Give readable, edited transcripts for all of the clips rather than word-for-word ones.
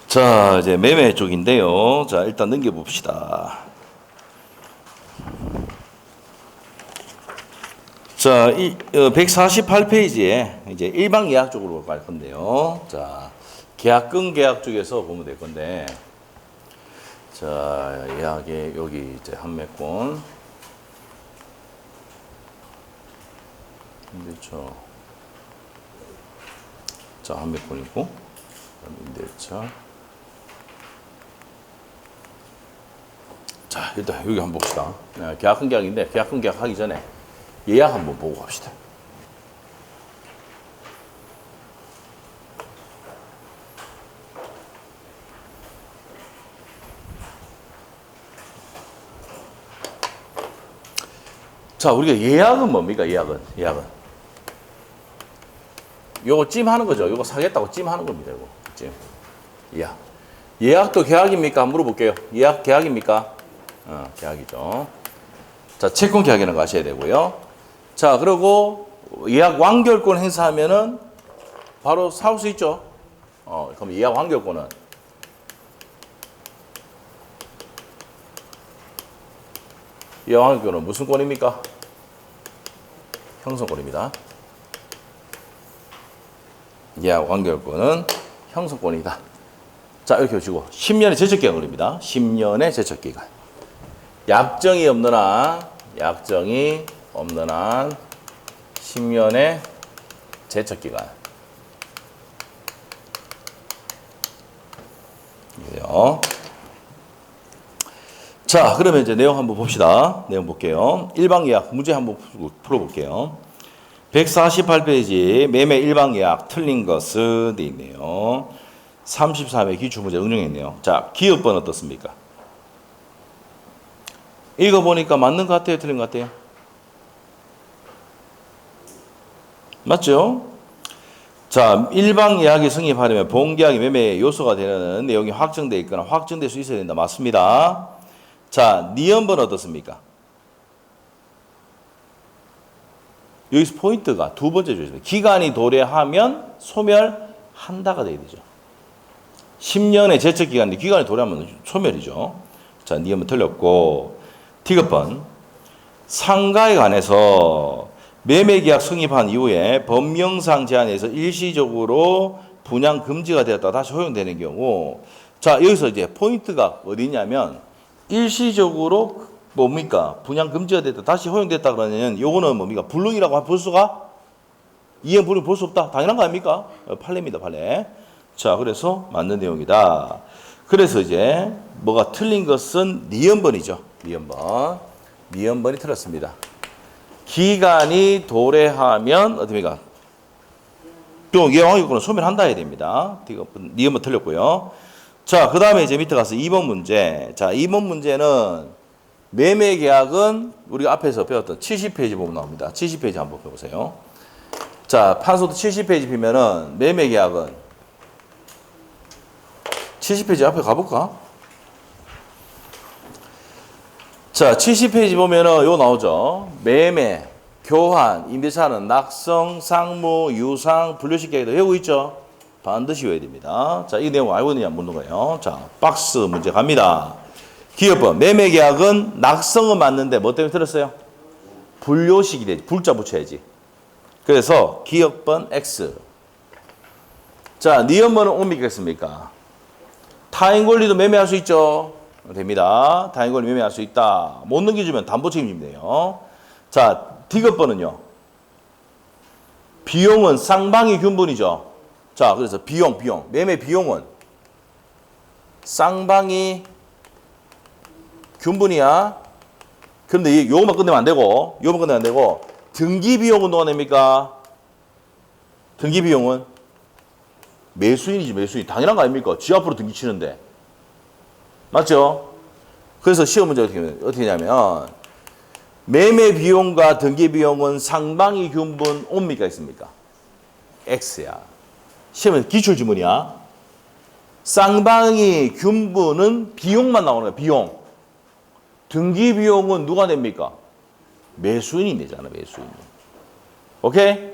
자, 이제 매매 쪽인데요. 자, 일단 넘겨봅시다. 자, 148페이지에 이제 일방 예약 쪽으로 갈 건데요. 자, 계약금 계약 쪽에서 보면 될 건데, 자, 예약에 여기 이제 한매권. 임대차. 자, 한매권이고, 임대차. 자, 일단 여기 한번 봅시다. 계약금 계약인데, 계약금 계약하기 전에 예약 한번 보고 갑시다. 자, 우리가 예약은 뭡니까? 예약은. 요거 찜하는 거죠. 요거 사겠다고 찜하는 겁니다. 요거 찜. 예약. 예약도 계약입니까? 한번 물어볼게요. 예약 계약입니까? 계약이죠. 자, 채권 계약이라는 거 아셔야 되고요. 자, 그리고 예약 완결권 행사하면은 바로 사올 수 있죠. 그럼 예약 완결권은 예약 완결권은 무슨 권입니까? 형성권입니다. 예약 완결권은 형성권이다. 자, 이렇게 보시고 10년의 제척기간 걸립니다. 10년의 제척기간. 약정이 없는 한 10년의 제척기간. 이거요. 자, 그러면 이제 내용 한번 봅시다. 내용 볼게요. 일방 예약 문제 한번 풀어볼게요. 148페이지 매매 일방 예약 틀린 것은 돼 있네요. 33회 기출문제 응용했네요. 자, 기업번 어떻습니까? 읽어보니까 맞는 것 같아요? 틀린 것 같아요? 맞죠? 자, 일방 예약이 성립하려면 본계약이 매매의 요소가 되는 내용이 확정되어 있거나 확정될 수 있어야 된다. 맞습니다. 자, 니은번 어떻습니까? 여기서 포인트가 두 번째 조입니다. 기간이 도래하면 소멸한다가 돼야 되죠. 10년의 제척기간인데 기간이 도래하면 소멸이죠. 자, 니은번 틀렸고. 디귿번 상가에 관해서 매매계약 성립한 이후에 법령상 제한에서 일시적으로 분양 금지가 되었다 다시 허용되는 경우, 자, 여기서 이제 포인트가 어디냐면 일시적으로 뭡니까? 분양 금지가 됐다 다시 허용됐다 그러면 요거는 뭡니까? 불능이라고 볼 수가 이행 불능 볼 수 없다. 당연한 거 아닙니까? 판례입니다, 판례. 자, 그래서 맞는 내용이다. 그래서 이제 뭐가 틀린 것은 니은번이죠. 니은번이 틀렸습니다. 기간이 도래하면 어떻습니까? 또 예왕이권은 소멸한다 해야 됩니다. 니은번 틀렸고요. 자, 그 다음에 이제 밑에 가서 2번 문제. 자, 2번 문제는 매매 계약은 우리가 앞에서 배웠던 70페이지 보면 나옵니다. 70페이지 한번 펴보세요. 자, 판소도 70페이지 피면은 매매 계약은 70페이지 앞에 가볼까? 자, 70페이지 보면은 요거 나오죠. 매매, 교환, 임대차는 낙성, 상무, 유상, 분류식 계약도 외우고 있죠. 반드시 외워야 됩니다. 자, 이 내용 알고 있느냐 묻는 거예요. 자, 박스 문제 갑니다. 기업번 매매 계약은 낙성은 맞는데 뭐 때문에 틀었어요? 분류식이 되지. 불자 붙여야지. 그래서 기업번 X. 자, 니은번은 옮기겠습니까? 타인 권리도 매매할 수 있죠. 됩니다. 타인 권리 매매할 수 있다. 못 넘겨주면 담보 책임이네요. 자, 디귿번은요. 비용은 쌍방이 균분이죠. 자, 그래서 비용. 매매 비용은 쌍방이 균분이야. 그런데 요것만 끝내면 안 되고, 등기 비용은 누가 냅니까? 등기 비용은 매수인이지, 매수인. 당연한 거 아닙니까? 지 앞으로 등기 치는데. 맞죠? 그래서 시험 문제 어떻게 하냐면, 매매 비용과 등기 비용은 상방이 균분 옵니까? 있습니까? X야. 시험은 기출지문이야. 쌍방이 균분은 비용만 나오는 거야, 비용. 등기 비용은 누가 냅니까? 매수인이 내잖아, 매수인. 오케이?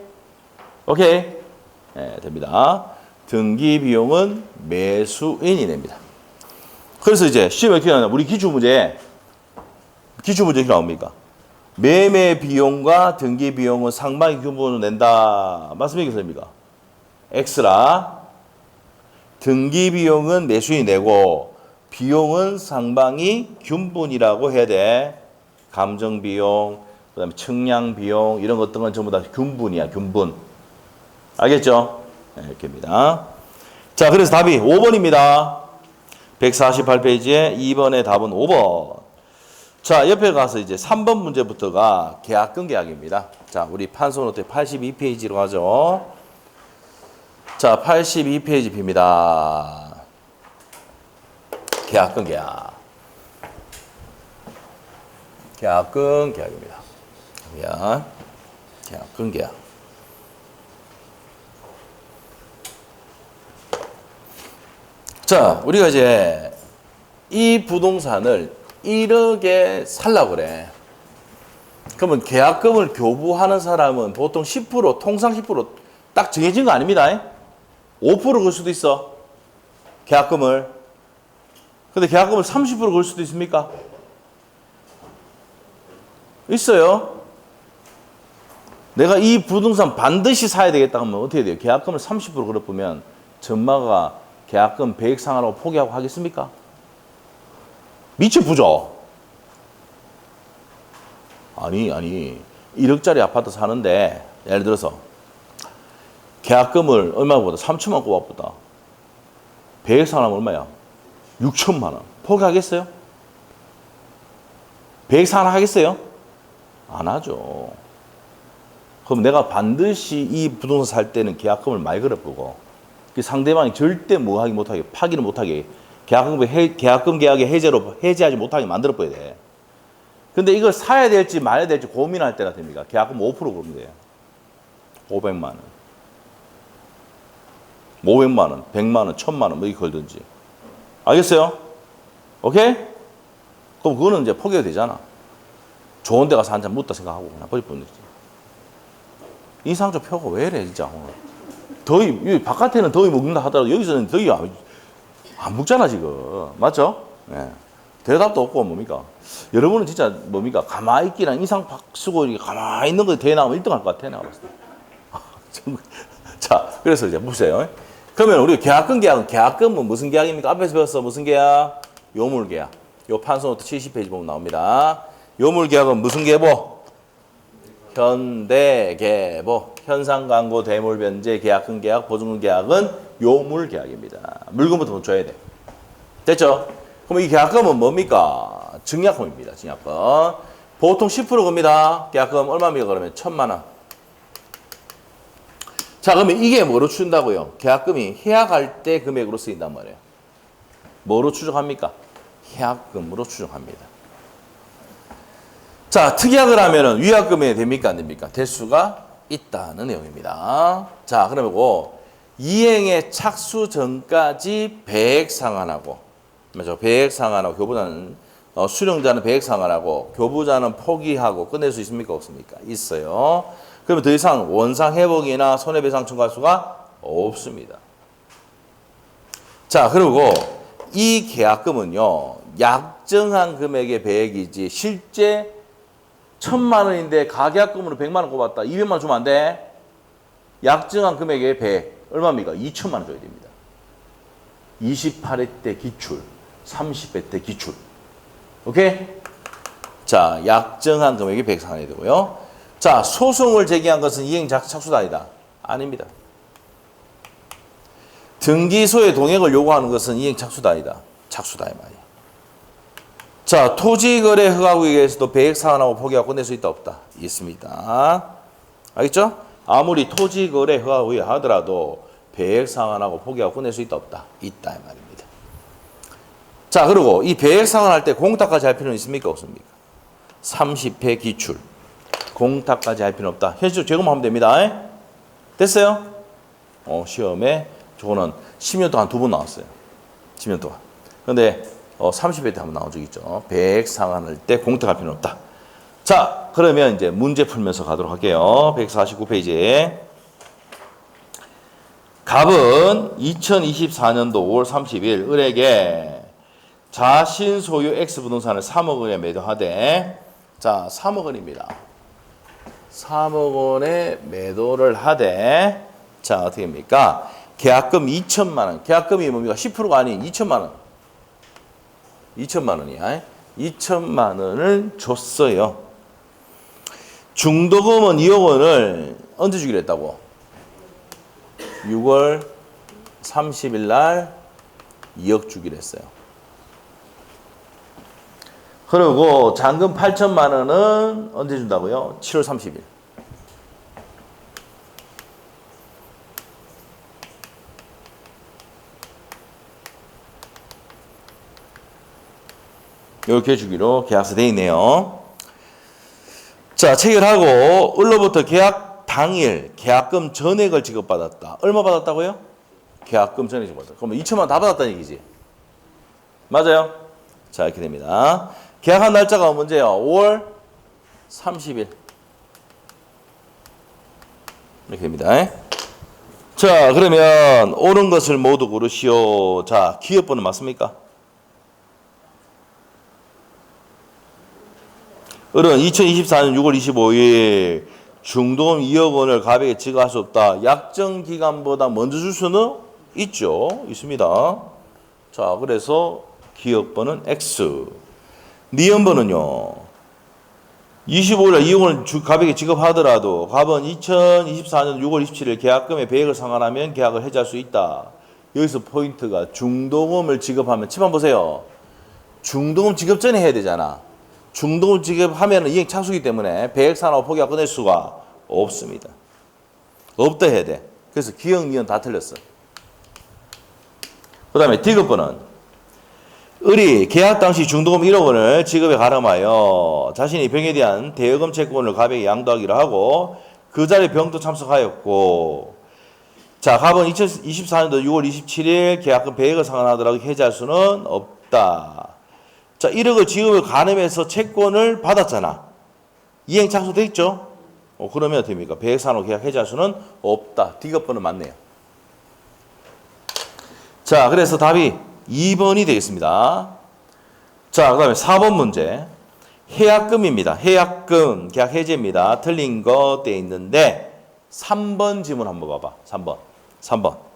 네, 됩니다. 등기 비용은 매수인이 냅니다. 그래서 이제 시험에 어떻게 나오냐. 우리 기출문제 어떻게 나옵니까? 매매 비용과 등기 비용은 상방이 균분을 낸다. 맞습니까? 선생님입니까? X라 등기 비용은 매수인이 내고 비용은 상방이 균분이라고 해야 돼. 감정 비용, 그다음에 측량 비용 이런 것들은 전부 다 균분이야. 균분. 알겠죠? 네, 이렇게입니다. 자, 그래서 답이 5번입니다. 148페이지에 2번의 답은 5번. 자, 옆에 가서 이제 3번 문제부터가 계약금 계약입니다. 자, 우리 판소노트 82페이지로 가죠. 자, 82페이지 봅니다. 계약금 계약. 계약금 계약입니다. 계약금 계약. 자, 우리가 이제 이 부동산을 1억에 살라고 그래. 그러면 계약금을 교부하는 사람은 보통 10%, 통상 10%딱 정해진 거 아닙니다. 5% 걸 수도 있어. 계약금을. 근데 계약금을 30% 걸 수도 있습니까? 있어요. 내가 이 부동산 반드시 사야 되겠다 하면 어떻게 돼요? 계약금을 30% 걸어보면 전마가 계약금 100억 상환하고 포기하고 하겠습니까? 미쳐부죠. 아니 1억짜리 아파트 사는데 예를 들어서 계약금을 얼마보다 3천만 꼽아보다 100억 상환하면 얼마야? 6천만 원. 포기하겠어요? 100억 상환하겠어요? 안 하죠. 그럼 내가 반드시 이 부동산 살 때는 계약금을 많이 걸어보고 상대방이 절대 뭐하기 못하게 파기를 못하게 계약금 계약의 해제하지 못하게 만들어버려야 돼. 근데 이걸 사야 될지 말아야 될지 고민할 때가 됩니까? 계약금 5% 그러면 돼요. 500만 원. 500만 원, 100만 원, 1000만 원 뭐 이렇게 걸든지. 알겠어요? 오케이? 그럼 그거는 이제 포기해도 되잖아. 좋은 데 가서 한잔 묻다 생각하고 그냥 버리면 되지. 인상적 표가 왜 이래 진짜. 더위, 바깥에는 더위 먹는다 하더라도 여기서는 더위 안 먹잖아 지금. 맞죠? 네. 대답도 없고 뭡니까? 여러분은 진짜 뭡니까? 가만히 있기랑 인상 팍 쓰고 이렇게 가만히 있는 거 대회 나오면 1등 할 것 같아 내가 봤을 때. 자, 그래서 이제 보세요. 그러면 우리 계약금은 무슨 계약입니까? 앞에서 배웠어. 무슨 계약? 요물 계약. 요 판소노트 70페이지 보면 나옵니다. 요물 계약은 무슨 계보? 현대계보. 현상광고, 대물변제, 계약금 계약, 보증금 계약은 요물 계약입니다. 물건부터 줘야 돼. 됐죠? 그럼 이 계약금은 뭡니까? 증약금입니다. 증약금. 보통 10% 겁니다. 계약금 얼마입니까? 그러면 1,000만 원. 자, 그러면 이게 뭐로 추준다고요? 계약금이 해약할 때 금액으로 쓰인단 말이에요. 뭐로 추정합니까? 해약금으로 추정합니다. 자, 특약을 하면은 위약금이 됩니까? 안 됩니까? 될 수가 있다는 내용입니다. 자, 그러면 이행의 착수 전까지 배액 상환하고, 맞죠? 배액 상환하고, 교부자는, 수령자는 배액 상환하고, 교부자는 포기하고 끝낼 수 있습니까? 없습니까? 있어요. 그러면 더 이상 원상 회복이나 손해배상 청구할 수가 없습니다. 자, 그리고 이 계약금은요, 약정한 금액의 배액이지, 실제 1,000만 원인데 가계약금으로 100만 원 꼽았다. 200만 원 주면 안 돼. 약정한 금액의 배액. 얼마입니까? 2,000만 원 줘야 됩니다. 28회 때 기출, 30회 때 기출. 오케이? 자, 약정한 금액이 100 상환이 되고요. 자, 소송을 제기한 것은 이행 착수다이다. 아닙니다. 등기소의 동액을 요구하는 것은 이행 착수다이다. 착수다 이 말이야. 자, 토지거래 허가구역에서도 배액 상환하고 포기하고 끝낼 수 있다 없다? 있습니다. 알겠죠? 아무리 토지거래 허가구역 하더라도 배액 상환하고 포기하고 끝낼 수 있다 없다? 있다 이 말입니다. 자, 그리고 이 배액 상환할 때 공탁까지 할 필요는 있습니까? 없습니까? 30회 기출. 공탁까지 할 필요는 없다. 현실적으로 제거만 하면 됩니다. 됐어요? 시험에 저거는 10년 동안 2번 나왔어요. 10년 동안. 근데 30회 때 한번 나온 적 있죠. 배액 상환할 때 공탁할 필요는 없다. 자, 그러면 이제 문제 풀면서 가도록 할게요. 149페이지에 갑은 2024년도 5월 30일 을에게 자신 소유 X 부동산을 3억 원에 매도하되, 자, 3억 원입니다. 3억 원에 매도를 하되, 자, 어떻게 됩니까? 계약금 2천만 원. 계약금이 뭡니까? 10%가 아닌 2천만 원. 2천만 원이야. 2천만 원을 줬어요. 중도금은 2억 원을 언제 주기로 했다고? 6월 30일 날 2억 주기로 했어요. 그리고 잔금 8천만 원은 언제 준다고요? 7월 30일. 이렇게 주기로 계약서 돼 있네요. 자, 체결하고 을로부터 계약 당일 계약금 전액을 지급받았다. 얼마 받았다고요? 계약금 전액 지급받았다. 그러면 2천만 원 다 받았다는 얘기지. 맞아요? 자, 이렇게 됩니다. 계약한 날짜가 문제예요. 5월 30일. 이렇게 됩니다. 자, 그러면 옳은 것을 모두 고르시오. 자, 기업번호 맞습니까? 을은 2024년 6월 25일 중도금 2억 원을 갑에게 지급할 수 없다. 약정 기간보다 먼저 줄 수는 있죠. 있습니다. 자, 그래서 기업번은 X. 니은번은요. 25일날 2억 원을 갑에게 지급하더라도 갑은 2024년 6월 27일 계약금의 배액을 상환하면 계약을 해지할 수 있다. 여기서 포인트가 중도금을 지급하면, 치만 보세요. 중도금 지급 전에 해야 되잖아. 중도금 지급하면 이행 착수이기 때문에 배액 상환하고 포기하고 끝낼 수가 없습니다. 없다 해야 돼. 그래서 기억, 니은 다 틀렸어. 그 다음에 디귿번은 을이 계약 당시 중도금 1억 원을 지급에 가름하여 자신이 병에 대한 대여금 채권을 갑에게 양도하기로 하고 그 자리에 병도 참석하였고, 자, 갑은 2024년도 6월 27일 계약금 배액을 상환하더라도 해지할 수는 없다. 자, 1억을 지급을 가늠해서 채권을 받았잖아. 이행 착수돼 있죠? 그러면 어떻게 됩니까? 배액 상환 계약 해지할 수는 없다. 디귿번은 맞네요. 자, 그래서 답이 2번이 되겠습니다. 자, 그 다음에 4번 문제. 해약금입니다. 해약금, 계약 해지입니다. 틀린 거 돼 있는데 3번 지문 한번 봐봐. 3번.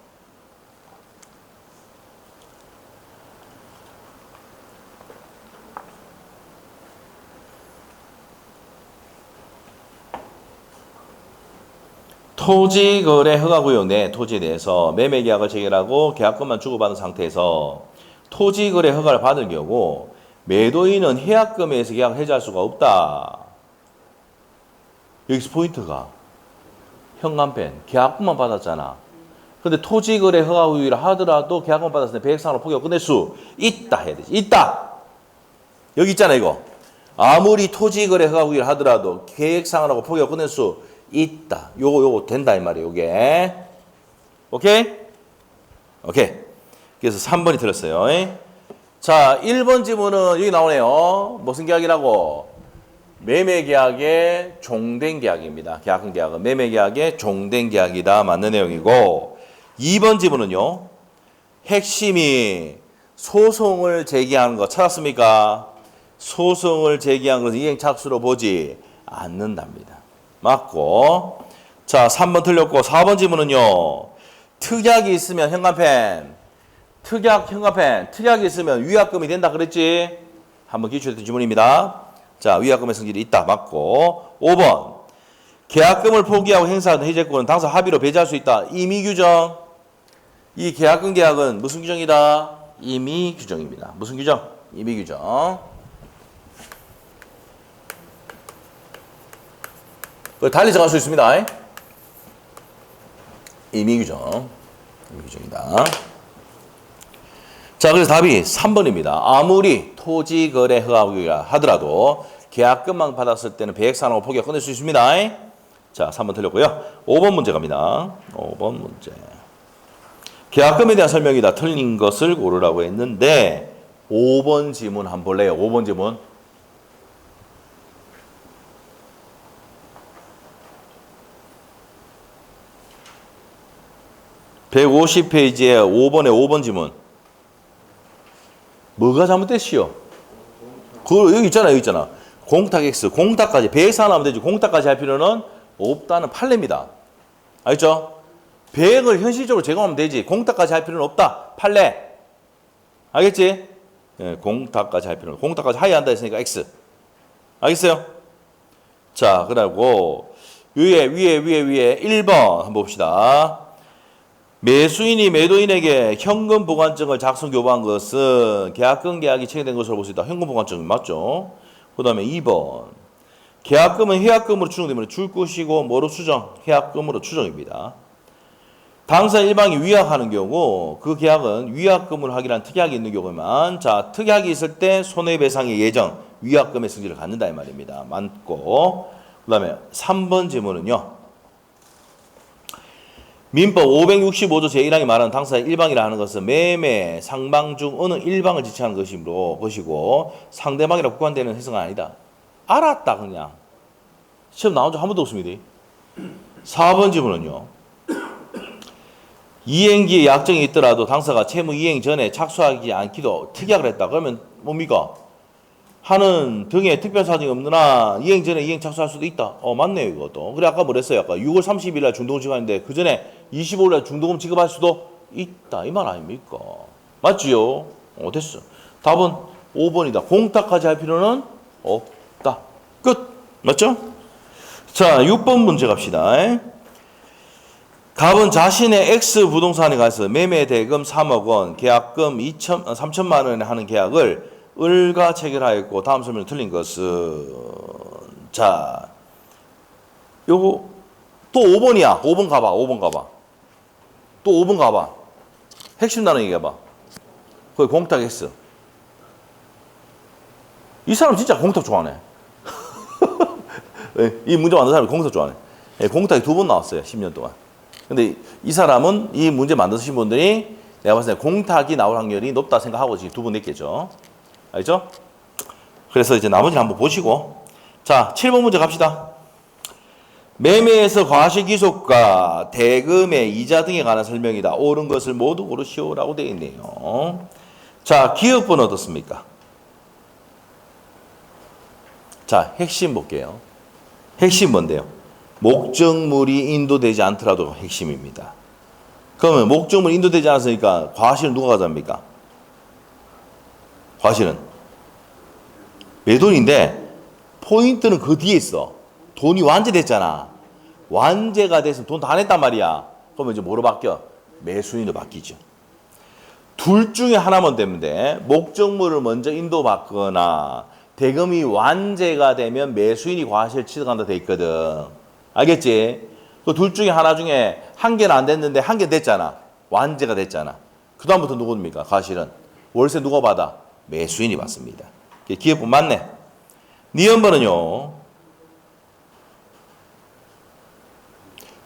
토지거래 허가구역 내 토지에 대해서 매매계약을 체결하고 계약금만 주고받은 상태에서 토지거래 허가를 받을 경우 매도인은 해약금에 의해서 계약을 해지할 수가 없다. 여기서 포인트가 현관펜 계약금만 받았잖아. 근데 토지거래 허가구역이라 하더라도 계약금 받았을 때 배액상으로 포기하고 끝낼 수 있다 해야 되지. 있다. 여기 있잖아 이거. 아무리 토지거래 허가구역이라 하더라도 계획상으로 포기하고 끝낼 수 있다. 요거 된다 이 말이에요. 요게. 오케이? 그래서 3번이 틀렸어요. 자, 1번 지문은 여기 나오네요. 무슨 계약이라고? 매매계약의 종된 계약입니다. 계약은 계약은 매매계약의 종된 계약이다. 맞는 내용이고, 2번 지문은요. 핵심이 소송을 제기하는 거 찾았습니까? 소송을 제기한 것은 이행착수로 보지 않는답니다. 맞고. 자, 3번 틀렸고 4번 지문은요. 특약이 있으면 현관펜. 특약이 있으면 위약금이 된다 그랬지? 한번 기출했던 지문입니다. 자, 위약금의 성질이 있다. 맞고. 5번. 계약금을 포기하고 행사한 해제권은 당사 합의로 배제할 수 있다. 임의 규정. 이 계약금 계약은 무슨 규정이다? 임의 규정입니다. 무슨 규정? 임의 규정. 그걸 달리 정할 수 있습니다. 임의 규정이다. 자, 그래서 답이 3번입니다. 아무리 토지 거래 허가구역이라 하더라도 계약금만 받았을 때는 배액상환하고 포기하고 끝낼 수 있습니다. 자, 3번 틀렸고요. 5번 문제 갑니다. 5번 문제. 계약금에 대한 설명이다. 틀린 것을 고르라고 했는데 5번 지문 한번 볼래요. 5번 지문. 150페이지에 5번에 5번 지문. 뭐가 잘못됐시오? 그 여기 있잖아, 여기 있잖아. 공탁 X, 공탁까지 배산하면 되지. 공탁까지 할 필요는 없다는 판례입니다. 알죠? 100을 현실적으로 제공하면 되지. 공탁까지 할 필요는 없다. 판례. 알겠지? 예, 공탁까지 할 필요는. 공탁까지 하야 한다 했으니까 X. 알겠어요? 자, 그리고 위에 1번 한번 봅시다. 매수인이 매도인에게 현금 보관증을 작성 교부한 것은 계약금 계약이 체결된 것으로 볼 수 있다. 현금 보관증 맞죠? 그 다음에 2번. 계약금은 해약금으로 추정되면 줄 것이고 뭐로 추정? 해약금으로 추정입니다. 당사 일방이 위약하는 경우 그 계약은 위약금으로 하기란 특약이 있는 경우만 자 특약이 있을 때 손해배상의 예정 위약금의 성질을 갖는다 이 말입니다. 맞고 그 다음에 3번 질문은요. 민법 565조 제1항이 말하는 당사의 일방이라 하는 것은 매매, 상방 중 어느 일방을 지칭하는 것이고 상대방이라 국한되는 해석은 아니다. 알았다 그냥. 시험 나온 적 한 번도 없습니다. 4번 질문은요. 이행기에 약정이 있더라도 당사가 채무 이행 전에 착수하지 않기도 특약을 했다. 그러면 뭡니까? 하는 등의 특별사정이 없느나 이행 전에 이행 착수할 수도 있다. 맞네요 이것도. 그래 아까 뭐랬어요? 아까 6월 30일 날 중도금 지급하는데 그 전에 25일 날 중도금 지급할 수도 있다. 이 말 아닙니까? 맞지요? 됐어. 답은 5번이다. 공탁까지 할 필요는 없다. 끝. 맞죠? 자 6번 문제 갑시다. 갑은 자신의 X 부동산에 가서 매매 대금 3억 원, 계약금 3천만 원에 하는 계약을 을과 체결하였고 다음 설명이 틀린 것은 자 요거 또 5번이야. 5번 가봐. 5번 가봐. 또 5번 가봐. 핵심 단어 얘기해봐. 거기 공탁 X. 이 사람 진짜 공탁 좋아하네. 이 문제 만든 사람이 공탁 좋아하네. 공탁이 2번 나왔어요. 10년 동안. 근데 이 사람은 이 문제 만드신 분들이 내가 봤을 때 공탁이 나올 확률이 높다 생각하고 지금 2번 냈겠죠. 알죠? 그래서 이제 나머지를 한번 보시고 자 7번 문제 갑시다. 매매에서 과실기속과 대금의 이자 등에 관한 설명이다. 옳은 것을 모두 고르시오라고 되어 있네요. 자 기억번호 어떻습니까? 자 핵심 볼게요. 핵심 뭔데요? 목적물이 인도되지 않더라도 핵심입니다. 그러면 목적물이 인도되지 않았으니까 과실은 누가 가져갑니까? 과실은 매도인데 포인트는 그 뒤에 있어. 돈이 완제됐잖아. 완제가 됐으면 돈 다 냈단 말이야. 그러면 이제 뭐로 바뀌어? 매수인으로 바뀌죠. 둘 중에 하나만 되면 돼. 목적물을 먼저 인도받거나 대금이 완제가 되면 매수인이 과실 취득한다 돼 있거든. 알겠지? 그 둘 중에 하나 중에 한 개는 안 됐는데 한 개 됐잖아. 완제가 됐잖아. 그 다음부터 누구입니까? 과실은. 월세 누가 받아? 매수인이 받습니다. 기업분 맞네. 니은번은요.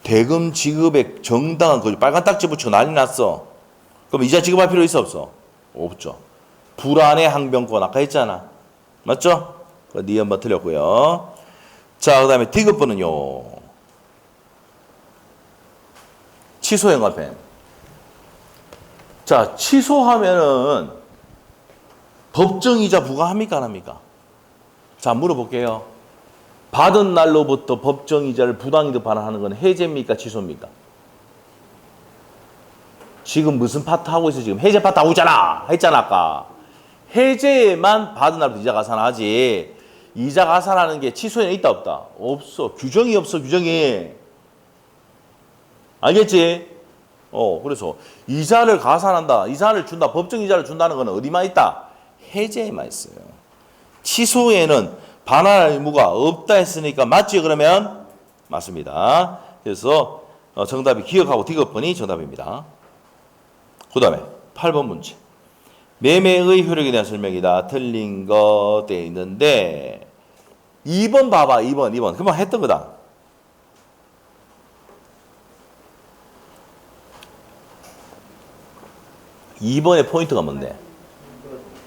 대금 지급에 정당한 그 빨간 딱지 붙이고 난리 났어. 그럼 이자 지급할 필요 있어 없어? 없죠. 불안의 항변권 아까 했잖아. 맞죠? 니은번 틀렸고요. 자, 그 다음에 디귿번은요. 취소행화편. 자, 취소하면은 법정이자 부과합니까 안 합니까? 자, 물어볼게요. 받은 날로부터 법정이자를 부당이득 반환하는 건 해제입니까 취소입니까? 지금 무슨 파트 하고 있어 지금? 해제 파트 하고 있잖아. 했잖아 아까. 해제에만 받은 날부터 이자 가산하지. 이자 가산하는 게 취소에는 있다 없다? 없어. 규정이 없어 규정이. 알겠지? 그래서 이자를 가산한다. 이자를 준다. 법정 이자를 준다는 건 어디만 있다? 해제에만 있어요. 취소에는 반환할 의무가 없다 했으니까 맞지 그러면? 맞습니다. 그래서 정답이 기억하고 디귿번이 정답입니다. 그 다음에 8번 문제. 매매의 효력에 대한 설명이다. 틀린 거 돼 있는데 2번 봐봐. 2번. 금방 했던 거다. 이번에 포인트가 뭔데?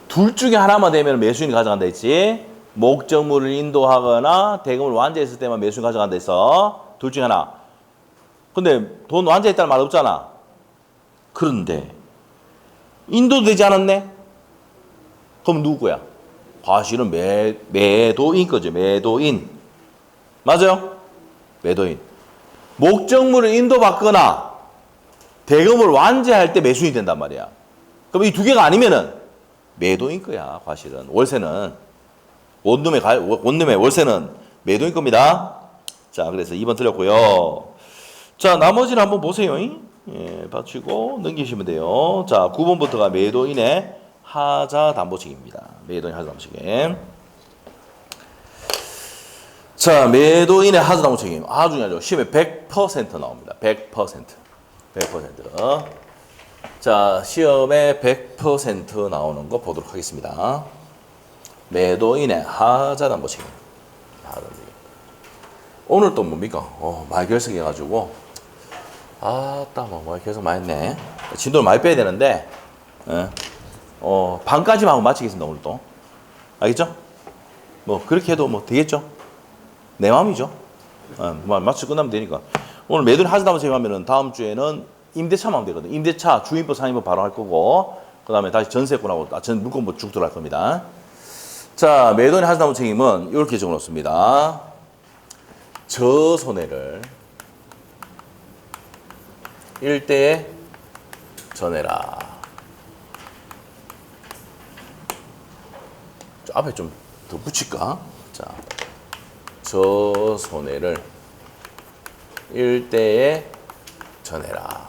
둘 중에 하나만 되면 매수인이 가져간다 했지. 목적물을 인도하거나 대금을 완제했을 때만 매수인이 가져간다 했어. 둘 중에 하나. 근데 돈 완제했다는 말 없잖아. 그런데 인도 되지 않았네? 그럼 누구야? 과실은 매도인 거죠. 매도인. 맞아요? 매도인. 목적물을 인도받거나 대금을 완제할 때 매수인이 된단 말이야. 그럼 이 두 개가 아니면은 매도인 거야, 과실은. 월세는. 원룸의 월세는 매도인 겁니다. 자, 그래서 2번 틀렸고요. 자, 나머지는 한번 보세요. 예, 받치고 넘기시면 돼요. 자, 9번부터가 매도인의 하자 담보책입니다. 매도인 하자 담보책임. 자, 매도인의 하자 담보책임. 아주 중요하죠. 시험에 100% 나옵니다. 100%. 100%. 자, 시험에 100% 나오는 거 보도록 하겠습니다. 매도인의 하자 담보책임. 오늘 또 뭡니까? 많이 결석해가지고. 뭐 결석 많이 했네. 진도를 많이 빼야 되는데, 반까지만 하고 마치겠습니다, 오늘 또. 알겠죠? 뭐, 그렇게 해도 뭐 되겠죠? 내 마음이죠. 마치 끝나면 되니까. 오늘 매도인 하자 담보책임 하면은 다음 주에는 임대차만 하면 되거든. 임대차, 주임법, 상임법 바로 할 거고, 그 다음에 다시 전세권하고, 물건부 쭉 들어갈 겁니다. 자, 매도인 하자 담보책임은 이렇게 적어 놓습니다. 저손해를 일대에 전해라. 앞에 좀 더 붙일까? 자, 저손해를 일대에 전해라.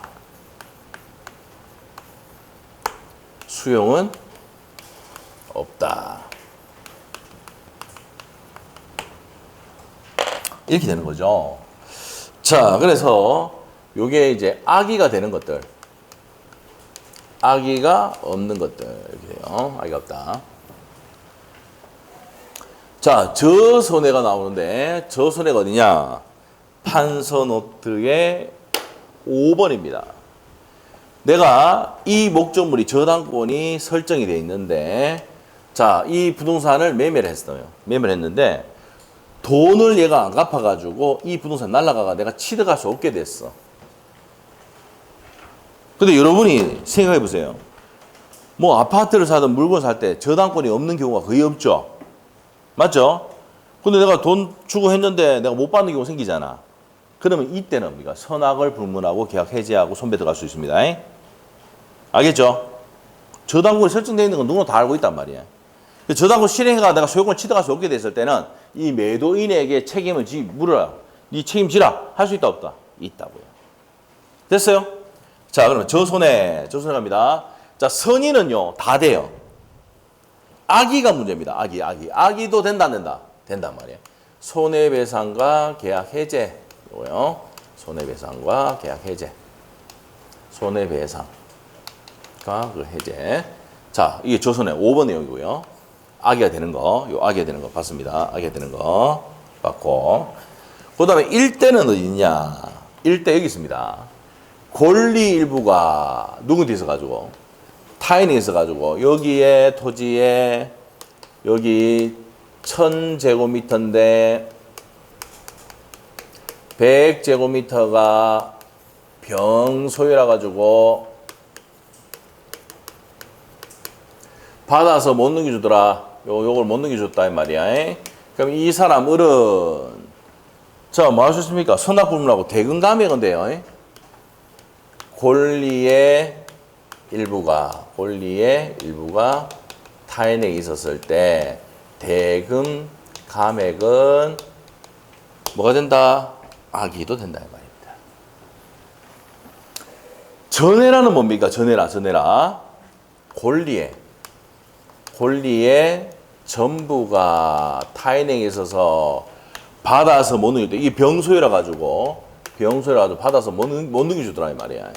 수용은 없다. 이렇게 되는 거죠. 자, 그래서 요게 이제 악의가 되는 것들. 악의가 없는 것들. 이렇게 돼요. 악의가 없다. 자, 저손해가 나오는데, 저손해가 어디냐? 판서노트의 5번입니다. 내가 이 목적물이 저당권이 설정이 되어 있는데, 자, 이 부동산을 매매를 했어요. 매매를 했는데, 돈을 얘가 안 갚아가지고 이 부동산 날라가가 내가 취득할 수 없게 됐어. 근데 여러분이 생각해 보세요. 뭐 아파트를 사든 물건 살 때 저당권이 없는 경우가 거의 없죠. 맞죠? 근데 내가 돈 주고 했는데 내가 못 받는 경우 생기잖아. 그러면 이때는 우리가 선악을 불문하고 계약 해지하고 손배 들어갈 수 있습니다. 알겠죠? 저당권이 설정되어 있는 건 누구나 다 알고 있단 말이야. 저당권 실행해가 내가 소유권을 취득할 수 없게 됐을 때는 이 매도인에게 책임을 물어라. 네 책임지라. 할 수 있다 없다? 있다고요. 됐어요? 자, 그러면 저손해 갑니다. 자, 선의는요 다 돼요. 악의가 문제입니다. 악의도 된다 안 된다? 된단 말이에요. 손해배상과 계약 해제. 이거요. 손해배상과 계약 해제. 손해배상과 그 해제. 자, 이게 저손해 5번 내용이고요. 악의가 되는 거, 악의가 되는 거 봤습니다. 악의가 되는 거 봤고. 그 다음에 일대는 어디 있냐? 일대 여기 있습니다. 권리 일부가 누구한테 있어가지고? 타인이 있어가지고, 여기에 토지에, 여기 1000제곱미터인데, 100제곱미터가 병소유라 가지고, 받아서 못 넘겨주더라. 요걸 못 넘겨줬다, 이 말이야. 그럼 이 사람 을은, 자, 뭐 할 수 있습니까? 선악불문하고 대금감액인데요. 권리의 일부가 타인에게 있었을 때, 대금 감액은 뭐가 된다? 악의도 된다, 이 말입니다. 전해라는 뭡니까? 전해라. 권리의 전부가 타인에게 있어서 받아서 못 넘길 때, 이게 병소유라 가지고 받아서 못 넘겨주더라, 이 말이야.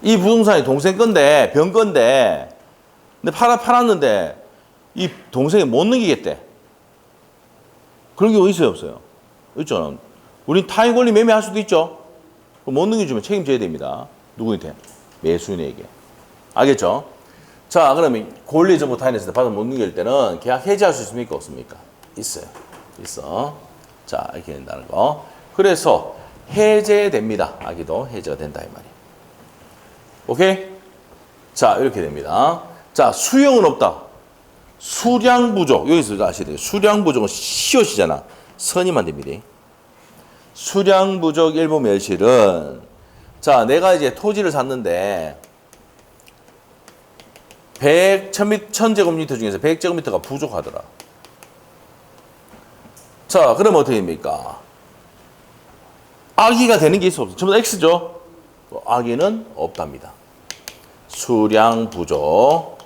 이 부동산이 동생 건데, 병 건데, 근데 팔았는데, 이 동생이 못 넘기겠대. 그런 경우 있어요, 없어요? 있죠. 우린 타인 권리 매매할 수도 있죠. 못 넘겨주면 책임져야 됩니다. 누구한테? 매수인에게. 알겠죠? 자, 그러면 권리 전부 타인에서 받아 못 넘길 때는 계약 해지할 수 있습니까? 없습니까? 있어. 자, 이렇게 된다는 거. 그래서 해제됩니다. 악의도 해제가 된다, 이 말이에요. 오케이? 자, 이렇게 됩니다. 자, 수용은 없다. 수량 부족. 여기서 아셔야 돼요. 수량 부족은 시옷이잖아. 선이만 됩니다. 수량 부족 일부 멸실은, 자, 내가 이제 토지를 샀는데 1000제곱미터 중에서 100제곱미터가 부족하더라. 자, 그러면 어떻게 됩니까? 아기가 되는 게 있어 없어? 전부 다 X죠? 아기는 없답니다. 수량 부족,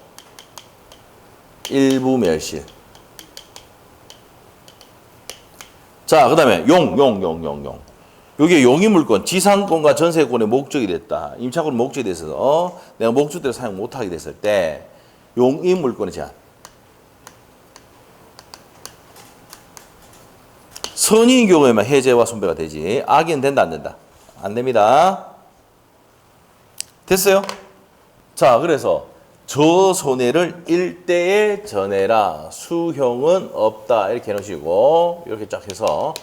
일부 멸실. 자, 그 다음에 용. 여기에 용의 물건, 지상권과 전세권의 목적이 됐다. 임차권 목적이 됐어서 내가 목적대로 사용 못하게 됐을 때 용의 물건의 제한. 선의인 경우에만 해제와 손배가 되지. 악의는 된다, 안 된다? 안 됩니다. 됐어요? 자, 그래서 저 손해를 일대에 전해라. 수형은 없다. 이렇게 해놓으시고 이렇게 쫙 해서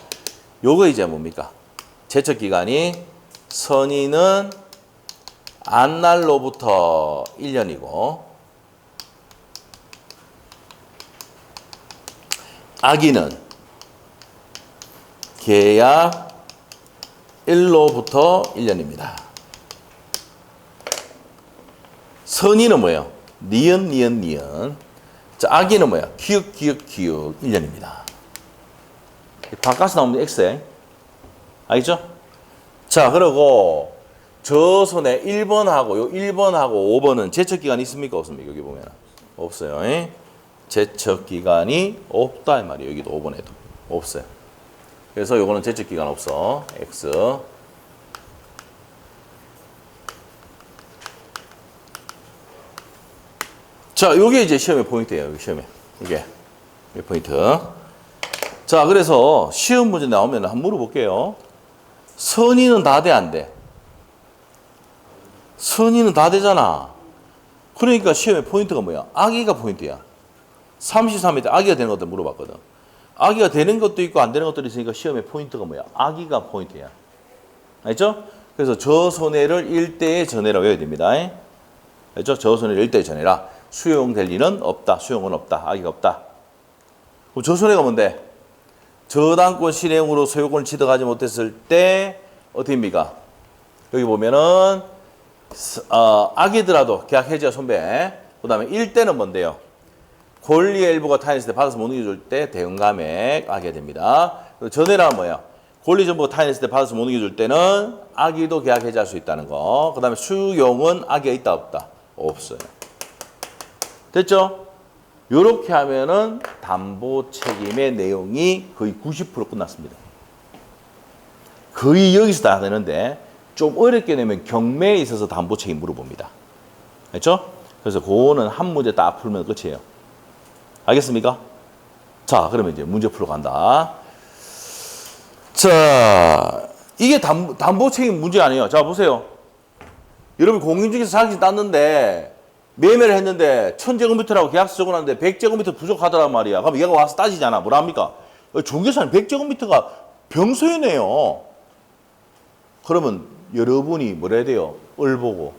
요거 이제 뭡니까? 제척기간이 선의는 안날로부터 1년이고 악의는 계약 일로부터 1년입니다. 선의는 뭐예요? 니은. 자, 악의는 뭐야? 기역 1년입니다. 바깥에서 나오면 X에. 알겠죠? 자, 그리고 저 손에 1번하고 요 1번하고 5번은 제척기간이 있습니까? 없습니까? 여기 보면 없어요. 제척기간이 없다 이 말이에요. 여기도 5번에도 없어요. 그래서 요거는 제척기간 없어. X. 자, 요게 이제 시험의 포인트예요. 여기 시험에. 이게 포인트. 자, 그래서 시험 문제 나오면 한번 물어볼게요. 선의는 다 돼, 안 돼? 선의는 다 되잖아. 그러니까 시험의 포인트가 뭐야? 악의가 포인트야. 33일 때 악의가 되는 것들 물어봤거든. 악의가 되는 것도 있고 안 되는 것들이 있으니까 시험의 포인트가 뭐야? 악의가 포인트야. 알죠? 그래서 저 손해를 1대에 전해라 외워야 됩니다. 알죠? 저 손해를 1대에 전해라. 수용될 리는 없다. 수용은 없다. 악의가 없다. 그럼 저 손해가 뭔데? 저당권 실행으로 소유권을 취득하지 못했을 때 어떻게 됩니까? 여기 보면은 악이더라도 계약 해지와 손배. 그 다음에 1대는 뭔데요? 권리의 일부가 타인했을 때 받아서 못 넘겨줄 때 대응감액 악의가 됩니다. 전해라는 뭐예요? 권리 전부가 타인했을 때 받아서 못 넘겨줄 때는 악의도 계약 해지할 수 있다는 거. 그 다음에 수용은 악의가 있다 없다? 없어요. 됐죠? 요렇게 하면은 담보 책임의 내용이 거의 90% 끝났습니다. 거의 여기서 다 되는데 좀 어렵게 되면 경매에 있어서 담보 책임 물어봅니다. 알죠? 그래서 그거는 한 문제 딱 풀면 끝이에요. 알겠습니까? 자, 그러면 이제 문제 풀어 간다. 자, 이게 담보 책임 문제 아니에요. 자, 보세요. 여러분 공인중개사 자격증 땄는데 매매를 했는데 1000제곱미터라고 계약서 적어놨는데 100제곱미터 부족하더란 말이야. 그럼 얘가 와서 따지잖아. 뭐라 합니까? 중개사는 100제곱미터가 병소이네요. 그러면 여러분이 뭐라 해야 돼요? 보고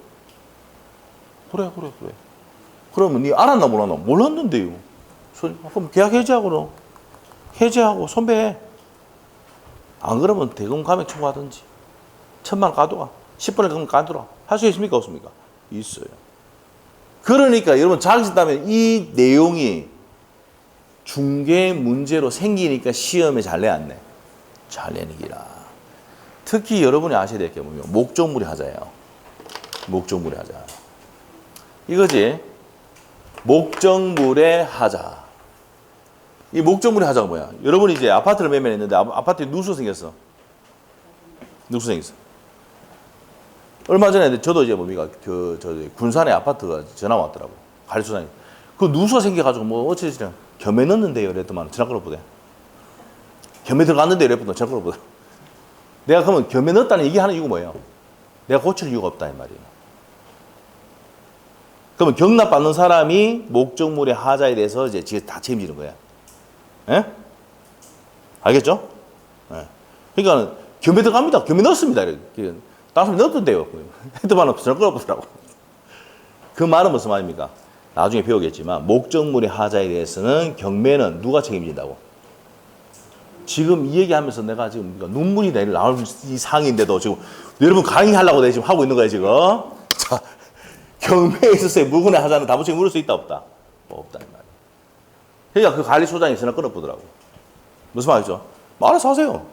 그래. 그러면 니 알았나 몰랐나? 몰랐는데요. 그럼 계약 해지하고 손배해. 안 그러면 대금 감액 청구하든지 1000만 원 가둬가. 10분의 금액 가둬라. 할 수 있습니까? 없습니까? 있어요. 그러니까 여러분 자격증 따면 이 내용이 중개 문제로 생기니까 시험에 잘 내 안 내? 잘 내는 기라. 특히 여러분이 아셔야 될 게 뭐냐면 목적물이 하자예요. 목적물의 하자. 이거지. 목적물의 하자. 이 목적물의 하자가 뭐야? 여러분이 이제 아파트를 매매했는데 아파트에 누수 생겼어. 얼마 전에 저도 이제 뭡니까 군산에 아파트가 전화 왔더라고. 가리수산에. 그 누수가 생겨가지고 뭐 어찌됐든 겸해 넣는데요. 이랬더만 전화 걸어보대. 겸해 들어갔는데 이랬더만 전화 걸어보대. 내가 그러면 겸해 넣었다는 얘기하는 이유가 뭐예요? 내가 고칠 이유가 없다 이 말이에요. 그러면 경납받는 사람이 목적물의 하자에 대해서 이제 지금 다 책임지는 거야. 예? 알겠죠? 예. 그러니까 겸해 들어갑니다. 겸해 넣었습니다. 다른 사람이 넣었던데요. 했더만 전화 걸어보더라고. 그 말은 무슨 말입니까? 나중에 배우겠지만 목적물의 하자에 대해서는 경매는 누가 책임진다고? 지금 이 얘기하면서 내가 지금 눈물이 나올 이 상황인데도 지금 여러분 강의하려고 내가 지금 하고 있는 거예요 지금. 자, 경매에 있어서의 무근의 하자는 다무치게 물을 수 있다 없다? 없다 이 말이에요. 그러니까 그 관리소장이 전화 끊어보더라고. 무슨 말이죠? 알아서 하세요.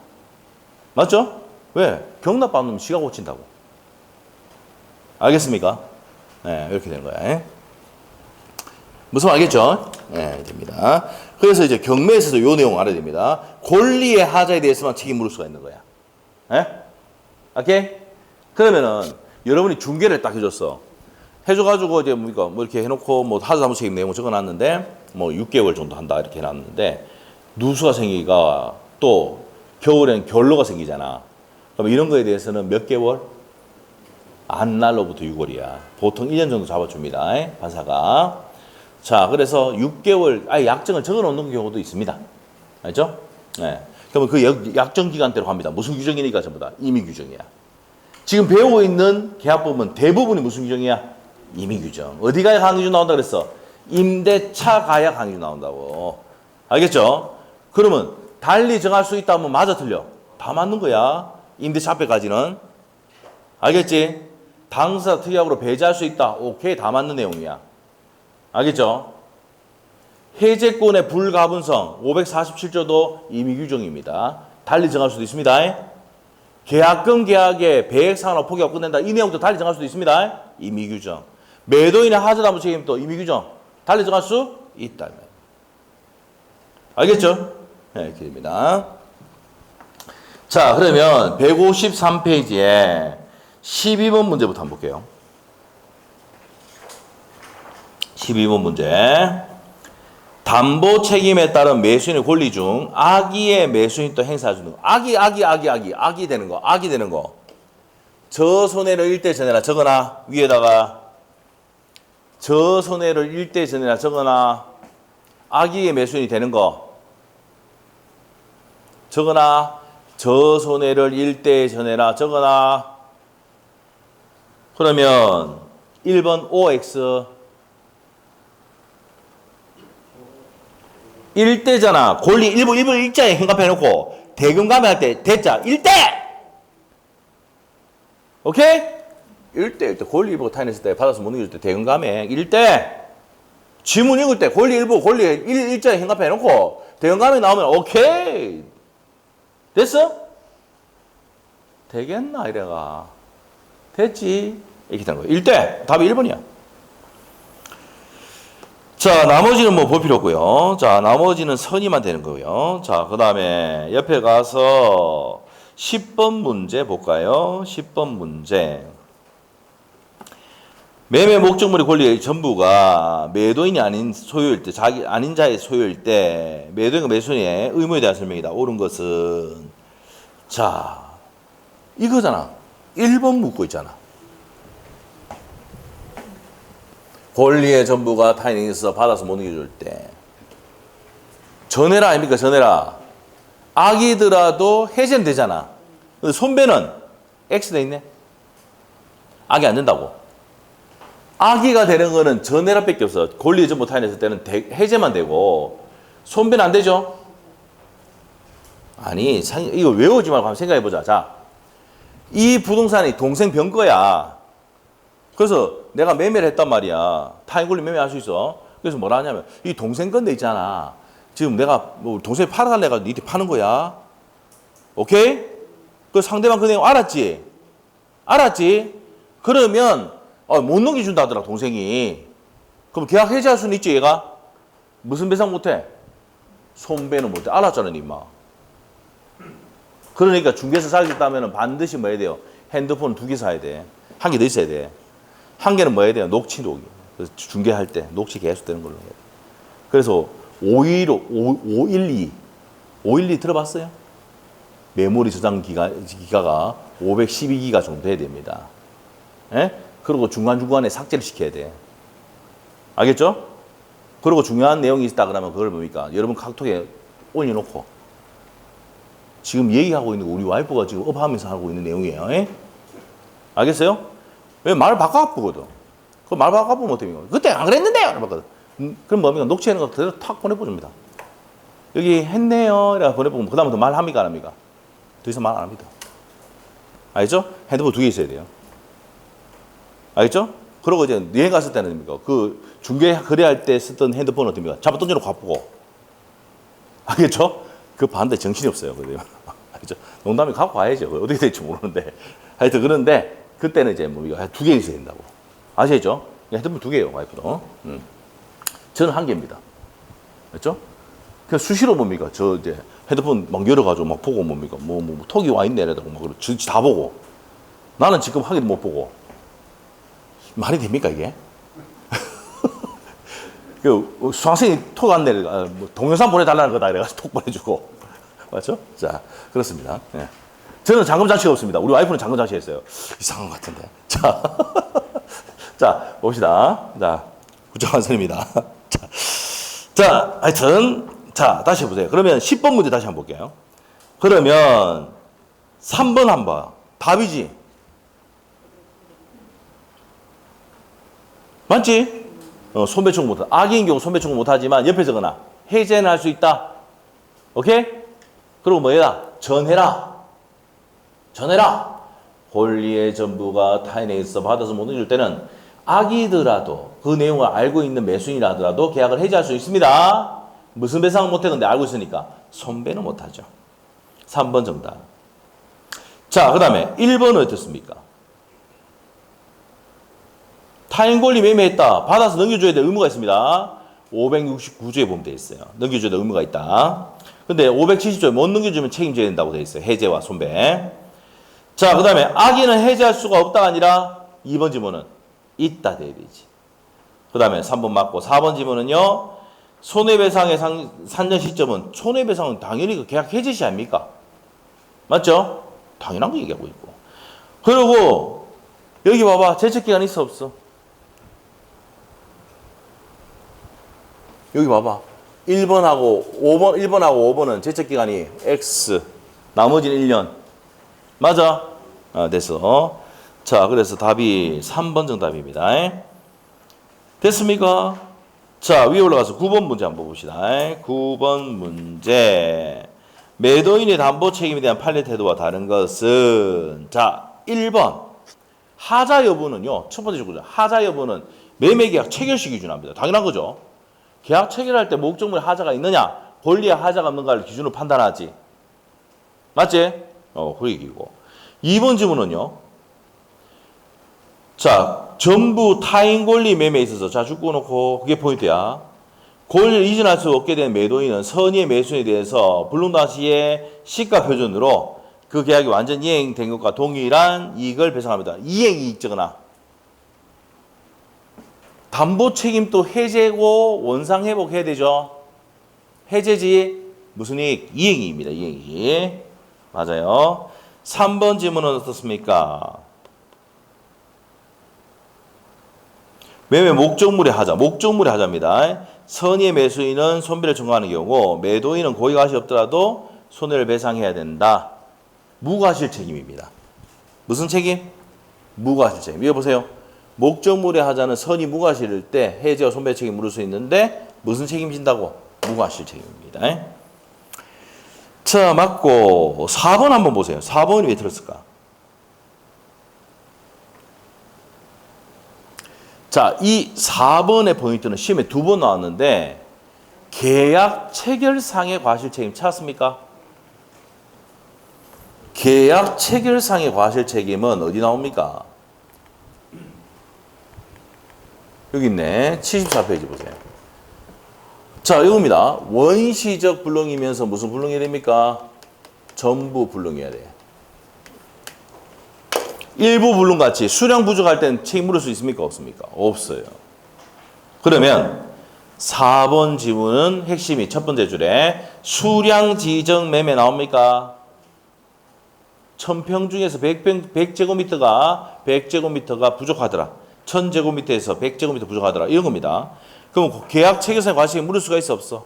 맞죠? 왜? 경납 받으면 지가 고친다고. 알겠습니까? 네, 이렇게 되는 거야. 무슨 말 알겠죠? 네, 됩니다. 그래서 이제 경매에 있어서 요 내용 알아야 됩니다. 권리의 하자에 대해서만 책임 물을 수가 있는 거야. 예? 오케이? 그러면은 여러분이 중개를 딱 해줬어. 해줘가지고 이제 뭐 이렇게 해놓고 뭐 하자 사무 책임 내용 적어놨는데 뭐 6개월 정도 한다 이렇게 해놨는데 누수가 생기기가 또 겨울엔 결로가 생기잖아. 그럼 이런 거에 대해서는 몇 개월? 안날로부터 6월이야. 보통 1년 정도 잡아줍니다. 판사가. 자, 그래서 6개월 아예 약정을 적어놓는 경우도 있습니다. 알죠? 네. 그러면 그 약정 기간대로 갑니다. 무슨 규정이니까 전부 다 임의 규정이야. 지금 배우고 있는 계약법은 대부분이 무슨 규정이야? 임의 규정. 어디 가야 강의주 나온다 그랬어? 임대차 가야 강의주 나온다고. 알겠죠? 그러면 달리 정할 수 있다 하면 맞아 틀려? 다 맞는 거야. 임대차 앞에까지는. 알겠지? 당사 특약으로 배제할 수 있다. 오케이, 다 맞는 내용이야. 알겠죠? 해제권의 불가분성 547조도 임의 규정입니다. 달리 정할 수도 있습니다. 계약금 계약의 배액상환 포기하고 끝낸다. 이 내용도 달리 정할 수도 있습니다. 임의 규정. 매도인의 하자담보 책임도 임의 규정. 달리 정할 수 있다. 알겠죠? 네, 이렇게 됩니다. 자, 그러면 153페이지에 12번 문제부터 한번 볼게요. 12번 문제. 담보 책임에 따른 매수인의 권리 중 악의의 매수인 또 행사해주는 거. 악이 되는 거. 악이 되는 거. 저 손해를 일대 전해라 적어놔. 위에다가 저 손해를 일대 전해라 적어놔. 악의의 매수인이 되는 거. 적어놔. 저 손해를 일대 전해라 적어놔. 그러면 1번 OX 1대잖아. 권리 일부 일자에 현금해놓고 대금 감해할 때 대자 1대! 오케이? 1대 권리 일부가 타인했을 때 받아서 못 이길 때 대금 감해 1대. 지문 읽을 때 권리 일부 권리 일자에 현금해놓고 대금 감해 나오면 오케이. 됐어? 되겠나 이래가. 됐지? 이렇게 되는 거예요. 1대. 답이 1번이야. 자, 나머지는 뭐 볼 필요 없고요. 자, 나머지는 선의만 되는 거고요. 자, 그 다음에 옆에 가서 10번 문제 볼까요? 10번 문제. 매매 목적물의 권리의 전부가 매도인이 아닌 소유일 때, 아닌 자의 소유일 때, 매도인과 매수인의 의무에 대한 설명이다. 옳은 것은. 자, 이거잖아. 1번 묻고 있잖아. 권리의 전부가 타인에게 있어서 받아서 못 이겨줄 때. 전해라 아닙니까? 전해라. 악이더라도 해제는 되잖아. 근데 손배는 X 돼 있네. 악이 안 된다고. 악의가 되는 거는 전해라 밖에 없어. 권리의 전부 타인에 있을 때는 해제만 되고 손배는 안 되죠? 아니, 이거 외우지 말고 한번 생각해 보자. 자, 이 부동산이 동생 병거야. 그래서 내가 매매를 했단 말이야. 타인 권리 매매할 수 있어. 그래서 뭐라 하냐면 이 동생 건데 있잖아. 지금 내가 뭐 동생이 팔아달래 가지고 니한테 파는 거야. 오케이? 그 상대방 그 내용 알았지? 알았지? 그러면 못 넘겨준다 하더라 동생이. 그럼 계약 해지할 수는 있지 얘가? 무슨 배상 못해? 손배는 못해. 알았잖아 임마. 그러니까 중개사 사겠다면 반드시 뭐 해야 돼요? 핸드폰 2개 사야 돼. 1개 더 있어야 돼. 1개는 뭐 해야 돼요? 녹취록이. 그래서 중개할 때 녹취 계속 되는 걸로 해야 돼. 그래서 512 들어봤어요? 메모리 저장 기가가 512기가 정도 돼야 됩니다. 예? 그리고 중간중간에 삭제를 시켜야 돼. 알겠죠? 그리고 중요한 내용이 있다 그러면 그걸 뭡니까? 여러분 카톡에 올려놓고 지금 얘기하고 있는 거 우리 와이프가 지금 업하면서 하고 있는 내용이에요. 예? 알겠어요? 왜 말을 바꿔 보거든. 그 말 바꿔보면 어떻게 됩니까? 그때 안 그랬는데요! 이러거든. 그럼 뭡니까? 녹취하는 거 그대로 탁 보내줍니다. 여기 했네요. 이렇게 보내보면, 그 다음부터 말합니까? 안 합니까? 더 이상 말 안 합니다. 알죠? 핸드폰 2개 있어야 돼요. 알겠죠? 그러고 이제 여행 갔을 때는 됩니까? 그 중개 거래할 때 쓰던 핸드폰은 어떻습니까? 잡아 던져놓고 바쁘고. 알겠죠? 그 반대 정신이 없어요. 알겠죠? 농담이 갖고 와야죠. 어떻게 될지 모르는데. 하여튼 그런데 그때는 이제 뭡니까? 2개 있어야 된다고. 아시겠죠? 핸드폰 2개예요, 와이프도. 저는 1개입니다. 그렇죠? 그냥 수시로 뭡니까? 저 이제 핸드폰 막 열어가지고 막 보고 뭡니까? 톡이 와 있네. 이러다가 막 다 보고. 나는 지금 하기도 못 보고. 말이 됩니까, 이게? 그 수강생이 톡 안 내려, 동영상 보내달라는 거다. 이래가지고 톡 보내주고. 맞죠? 자, 그렇습니다. 예. 저는 잠금 장치가 없습니다. 우리 와이프는 잠금 장치가 있어요. 이상한 것 같은데. 자, 자, 봅시다. 자, 구정한 선입니다. 자, 하여튼, 자, 다시 해보세요. 그러면 10번 문제 다시 한번 볼게요. 그러면 3번 한번. 답이지? 맞지? 손배충 못하. 악인 경우 손배충 못하지만 옆에 적어놔. 해제는 할 수 있다. 오케이? 그리고 뭐야? 전해라. 전해라. 권리의 전부가 타인에게서 받아서 못 내줄 때는 악이더라도 그 내용을 알고 있는 매수인이라 하더라도 계약을 해지할 수 있습니다. 무슨 배상은 못해 근데 알고 있으니까 손배는 못하죠. 3번 정답. 자, 그 다음에 1번은 어떻습니까? 타인 권리 매매했다. 받아서 넘겨줘야 될 의무가 있습니다. 569조에 보면 되어 있어요. 넘겨줘야 될 의무가 있다. 근데 570조에 못 넘겨주면 책임져야 된다고 되어 있어요. 해제와 손배. 자, 그 다음에 악인은 해제할 수가 없다가 아니라 2번 지문은 있다 돼야 되지. 그 다음에 3번 맞고 4번 지문은요. 손해배상의 산정 시점은 손해배상은 당연히 그 계약 해제 시 아닙니까? 맞죠? 당연한 거 얘기하고 있고. 그리고 여기 봐봐. 제척기간 있어 없어? 여기 봐봐. 1번하고 5번은 제척기간이 X. 나머지는 1년. 맞아? 됐어. 자, 그래서 답이 3번 정답입니다. 됐습니까? 자, 위에 올라가서 9번 문제 한번 봅시다. 9번 문제. 매도인의 담보 책임에 대한 판례 태도와 다른 것은 자, 1번. 하자 여부는요. 첫 번째 조건이죠. 하자 여부는 매매계약 체결시 기준합니다. 당연한 거죠. 계약 체결할 때 목적물에 하자가 있느냐, 권리에 하자가 없는가를 기준으로 판단하지. 맞지? 그 얘기고. 2번 질문은요. 자, 전부 타인 권리 매매에 있어서 자, 쭉 꺼놓고 그게 포인트야. 권리를 이전할 수 없게 된 매도인은 선의의 매수에 대해서 불능당 시의 시가 표준으로 그 계약이 완전 이행된 것과 동일한 이익을 배상합니다. 이행 이익 적어놔. 담보 책임도 해제고 원상 회복해야 되죠. 해제지 무슨 이익? 이행이익입니다. 이행이익. 맞아요. 3번 질문은 어떻습니까? 매매 목적물의 하자. 목적물의 하자입니다. 선의의 매수인은 손배를 청구하는 경우 매도인은 고의가시 없더라도 손해를 배상해야 된다. 무과실 책임입니다. 무슨 책임? 무과실 책임. 이거 보세요. 목적물의 하자는 선의 무과실일 때 해제와 손배 책임 물을 수 있는데 무슨 책임진다고? 무과실 책임입니다. 자, 맞고 4번 한번 보세요. 4번이 왜 틀렸을까? 자, 이 4번의 포인트는 시험에 2번 나왔는데 계약 체결상의 과실 책임 찾았습니까? 계약 체결상의 과실 책임은 어디 나옵니까? 여기 있네. 74페이지 보세요. 자, 이겁니다. 원시적 불능이면서 무슨 불능이 됩니까? 전부 불능해야 돼. 일부 불능같이 수량 부족할 땐 책임 물을 수 있습니까? 없습니까? 없어요. 그러면 4번 지문은 핵심이 첫 번째 줄에 수량 지정 매매 나옵니까? 1000평 중에서 100제곱미터가 부족하더라. 1000제곱미터에서 100제곱미터 부족하더라. 이런 겁니다. 그럼 계약 체결상의 과실이 물을 수가 있어 없어?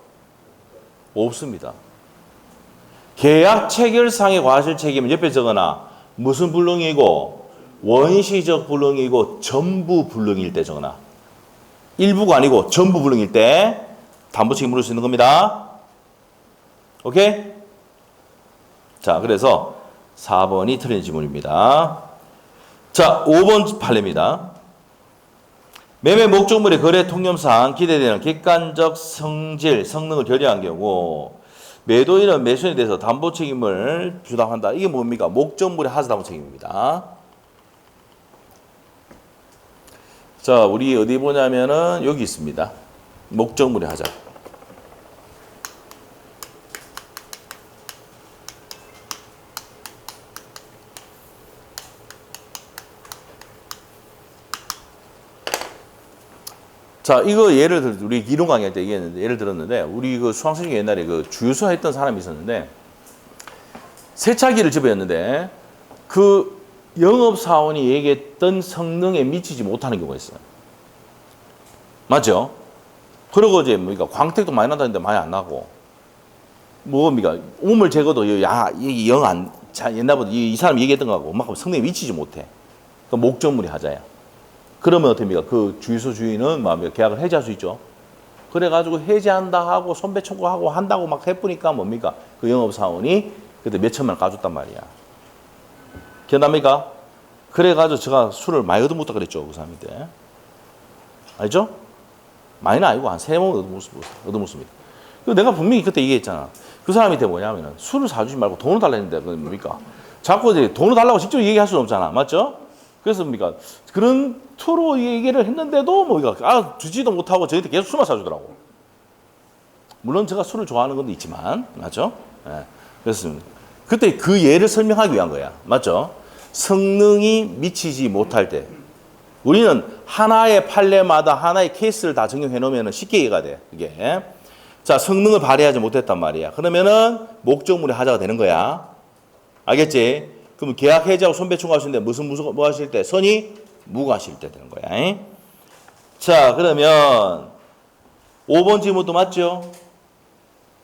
없습니다. 계약 체결상의 과실 책임은 옆에 적어놔. 무슨 불능이고 원시적 불능이고 전부 불능일 때 정하나. 일부가 아니고 전부 불능일 때 담보책임 물을 수 있는 겁니다. 오케이? 자, 그래서 4번이 틀린 지문입니다. 자, 5번 판례입니다. 매매 목적물의 거래 통념상 기대되는 객관적 성질, 성능을 결여한 경우 매도인은 매수인에 대해서 담보 책임을 부담한다. 이게 뭡니까? 목적물의 하자 담보 책임입니다. 자, 우리 어디 보냐면은 여기 있습니다. 목적물의 하자. 자, 이거 예를 들어 우리 이론 강의할 때 얘기했는데 예를 들었는데 우리 그 수강생 중에 옛날에 그 주유소 했던 사람이 있었는데 세차기를 집어였는데 그 영업사원이 얘기했던 성능에 미치지 못하는 경우가 있어요. 맞죠? 그러고 이제 뭡니까 광택도 많이 난다는데 많이 안 나고 뭡니까 우물 제거도 이게 영 안 옛날부터 이 사람이 얘기했던 거하고 그만큼 성능에 미치지 못해. 그 목적물이 하자야. 그러면 어떻습니까? 그 주유소 주인은 계약을 해지할 수 있죠. 그래가지고 해지한다 하고 손배 청구하고 한다고 막 해보니까 뭡니까? 그 영업사원이 그때 몇 천만 원 까줬단 말이야. 기억납니까? 그래가지고 제가 술을 많이 얻어먹었다 그랬죠. 그 사람한테. 알죠? 많이는 아니고 한 3번 얻어먹습니다. 내가 분명히 그때 얘기했잖아. 그 사람한테 뭐냐면은 술을 사주지 말고 돈을 달라 했는데 그건 뭡니까? 자꾸 이제 돈을 달라고 직접 얘기할 수는 없잖아. 맞죠? 그래서 뭡니까? 그런 투로 얘기를 했는데도 뭡니까? 주지도 못하고 저희한테 계속 술만 사주더라고. 물론 제가 술을 좋아하는 것도 있지만, 맞죠? 네. 그렇습니다. 그때 그 예를 설명하기 위한 거야. 맞죠? 성능이 미치지 못할 때. 우리는 하나의 판례마다 하나의 케이스를 다 적용해 놓으면 쉽게 이해가 돼. 이게. 자, 성능을 발휘하지 못했단 말이야. 그러면은 목적물의 하자가 되는 거야. 알겠지? 그럼 계약 해지하고 손배 청구하실 때 뭐 하실 때? 선의 무과실 때 되는 거야. 자, 그러면 5번 질문도 맞죠?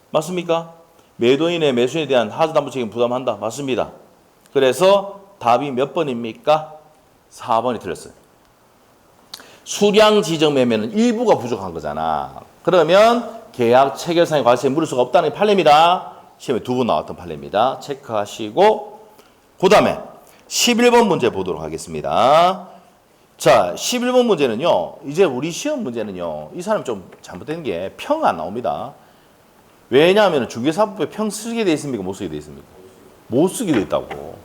맞습니까? 매도인의 매수인에 대한 하자담보 책임 부담한다. 맞습니다. 그래서 답이 몇 번입니까? 4번이 틀렸어요. 수량 지정 매매는 일부가 부족한 거잖아. 그러면 계약 체결상의 과세에 물을 수가 없다는 판례입니다. 시험에 2번 나왔던 판례입니다. 체크하시고 그 다음에 11번 문제 보도록 하겠습니다. 자, 11번 문제는요. 이제 우리 시험 문제는요. 이 사람 좀 잘못된 게 평 안 나옵니다. 왜냐하면 중개사법에 평 쓰게 돼 있습니까? 못 쓰게 돼 있습니까? 못 쓰게 돼 있다고.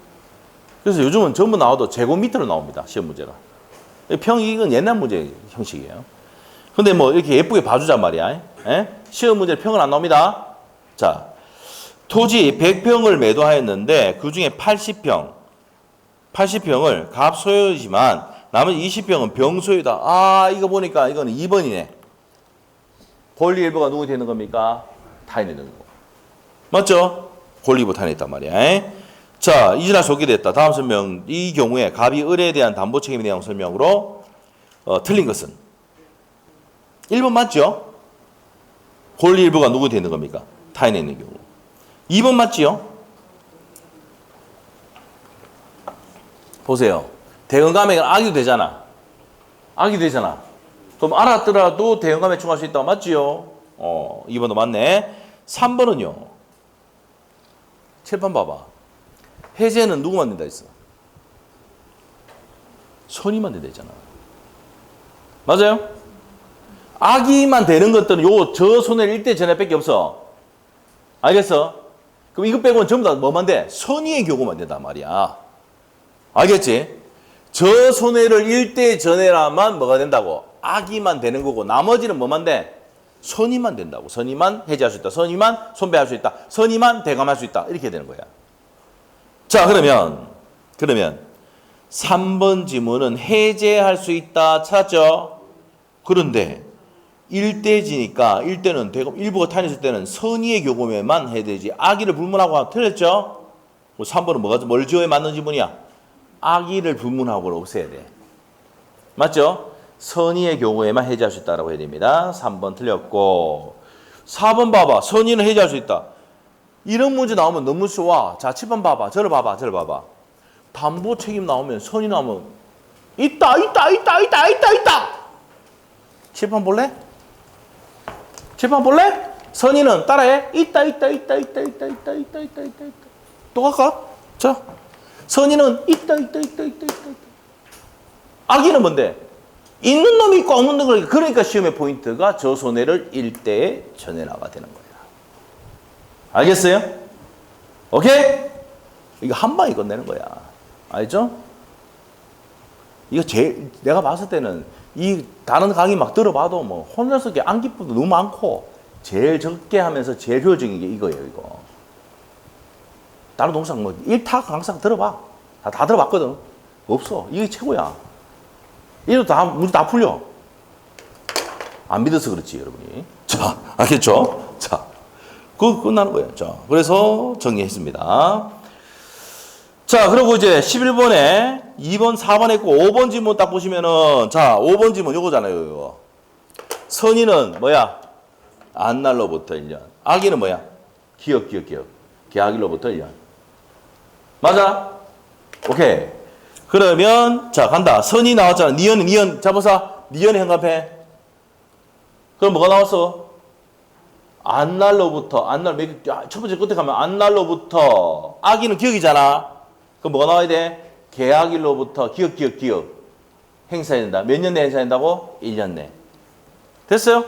그래서 요즘은 전부 나와도 제곱미터로 나옵니다. 시험 문제가. 평 이건 옛날 문제 형식이에요. 근데 뭐 이렇게 예쁘게 봐주자 말이야. 시험 문제 평은 안 나옵니다. 자, 토지 100평을 매도하였는데 그 중에 80평을 갑소유지만 나머지 20평은 병소유다. 아, 이거 보니까 이거는 2번이네. 권리 일부가 누구 되는 겁니까? 타인이 되는 거. 맞죠? 권리 일부 타인이 있단 말이야. 자, 이진아 소개됐다. 다음 설명. 이 경우에 갑이 을에 대한 담보 책임에 대한 설명으로 틀린 것은 1번 맞죠? 권리 일부가 누구 되는 겁니까? 타인에 있는 경우. 2번 맞지요? 보세요. 대응감액은 악이 되잖아. 악이 되잖아. 그럼 알았더라도 대응감액 충할 수 있다고 맞지요? 2번도 맞네. 3번은요. 7번 봐봐. 해제는 누구만 된다 했어? 선의만 된다 했잖아. 맞아요? 악의만 되는 것들은 저 손해를 1대 전액밖에 없어. 알겠어? 그럼 이거 빼고는 전부 다 뭐만 돼? 선의의 경우만 된단 말이야. 알겠지? 저 손해를 1대 전해라만 뭐가 된다고? 악의만 되는 거고 나머지는 뭐만 돼? 선의만 된다고. 선의만 해지할 수 있다. 선의만 손배할 수 있다. 선의만 대감할 수 있다. 이렇게 되는 거야. 자, 그러면 3번 지문은 해제할 수 있다 찾았죠? 그런데 1대지니까 1대는 대금 일부가 타인했을 때는 선의의 경우에만 해야 되지. 악의를 불문하고 틀렸죠? 3번은 뭘 지어야 맞는 지문이야? 악의를 불문하고 없애야 돼. 맞죠? 선의의 경우에만 해지할 수 있다고 해야 됩니다. 3번 틀렸고 4번 봐봐. 선의는 해지할 수 있다. 이런 문제 나오면 너무 쉬워. 자, 7번 봐봐. 저를 봐봐. 담보 책임 나오면 선이 나오면 있다. 칠판 볼래? 칠판 볼래? 선이는 따라해. 있다. 또 갈까? 자, 선이는 있다. 악의는 뭔데? 있는 놈이 있고 없는 놈이 있고. 그러니까 시험의 포인트가 저 손해를 1대에 전해나가 되는 거야. 알겠어요? 오케이? 이거 한 방에 끝내는 거야. 알죠? 이거 제일 내가 봤을 때는 이 다른 강의 막 들어봐도 뭐 혼자서 암기법도 너무 많고 제일 적게 하면서 제일 효율적인 게 이거예요. 이거. 다른 동상 뭐 1타 강상 들어봐. 다 들어봤거든. 없어. 이게 최고야. 이래도 다 문제 다 풀려. 안 믿어서 그렇지 여러분이. 자, 알겠죠? 자, 그거 끝나는 거예요. 자, 그래서 정리했습니다. 자, 그리고 이제 11번에 2번, 4번 했고 5번 지문 딱 보시면은 자, 5번 지문 요거잖아요. 이거. 선의는 뭐야? 안날로부터 1년. 악의는 뭐야? 기억. 계약일로부터 1년. 맞아? 오케이. 그러면 자, 간다. 선이 나왔잖아. 니은 잡아서 니은의 현관펜. 그럼 뭐가 나왔어? 안날로부터 첫 번째 끝에 가면 안날로부터 악의는 기억이잖아. 그럼 뭐가 나와야 돼? 계약일로부터 기억. 행사해야 된다. 몇 년 내에 행사한다고? 1년 내. 됐어요?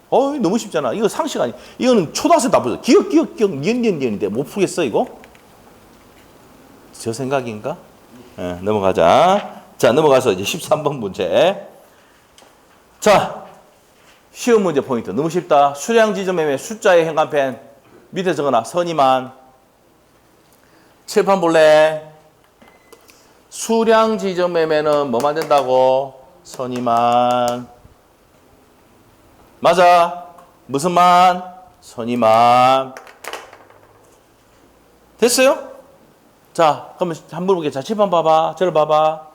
너무 쉽잖아. 이거 상식 아니. 이거는 초등학생 다 보죠. 기억, 니은인데 못 풀겠어 이거? 저 생각인가? 네, 넘어가자. 자, 넘어가서 이제 13번 문제. 자, 시험 문제 포인트. 너무 쉽다. 수량 지점의 숫자의 현관펜. 밑에 적어놔. 선이만. 칠판 볼래? 수량 지점 매매는 뭐만 된다고? 선이만. 맞아. 무슨 만? 선이만. 됐어요? 자, 그러면 한번 볼게. 자, 칠판 봐봐. 저를 봐봐.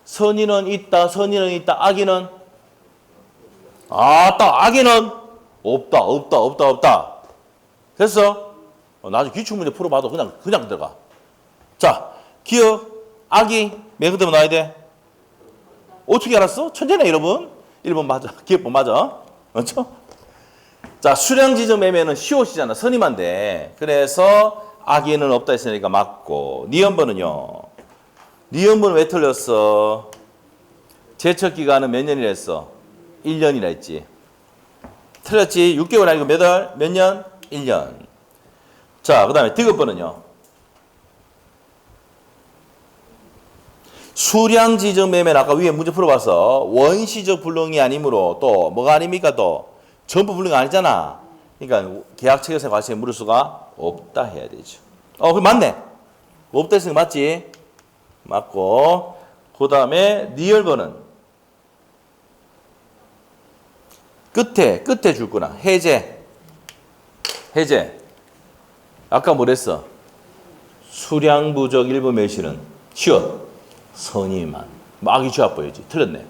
선이는 있다. 악의는? 악의는? 없다. 됐어? 나중에 기출문제 풀어봐도 그냥 들어가. 자, 기억, 악의, 맨 끝에 나와야 돼. 어떻게 알았어? 천재네, 여러분. 1번 맞아. 기억법 맞아. 맞죠? 자, 수량 지점 매매는 시옷이잖아. 선임한데. 그래서 악의는 없다 했으니까 맞고. 니은번은요. 니은번은 왜 틀렸어? 제척 기간은 몇 년이라 했어? 1년이라 했지. 틀렸지? 6개월 아니고 몇 월? 몇 년? 1년. 자, 그 다음에 디귿번은요. 수량 지정 매매는 아까 위에 문제 풀어봐서 원시적 불능이 아니므로 또 뭐가 아닙니까? 또 전부 불능이 아니잖아. 그러니까 계약 체결세 과세에 물을 수가 없다 해야 되죠. 그럼 맞네. 없다 했으니까 맞지? 맞고. 그 다음에 니을번은 끝에 줄 거나 해제. 아까 뭐랬어? 수량 부적 일부 매실은 시옷. 선의만. 악의 취합 보여지. 틀렸네.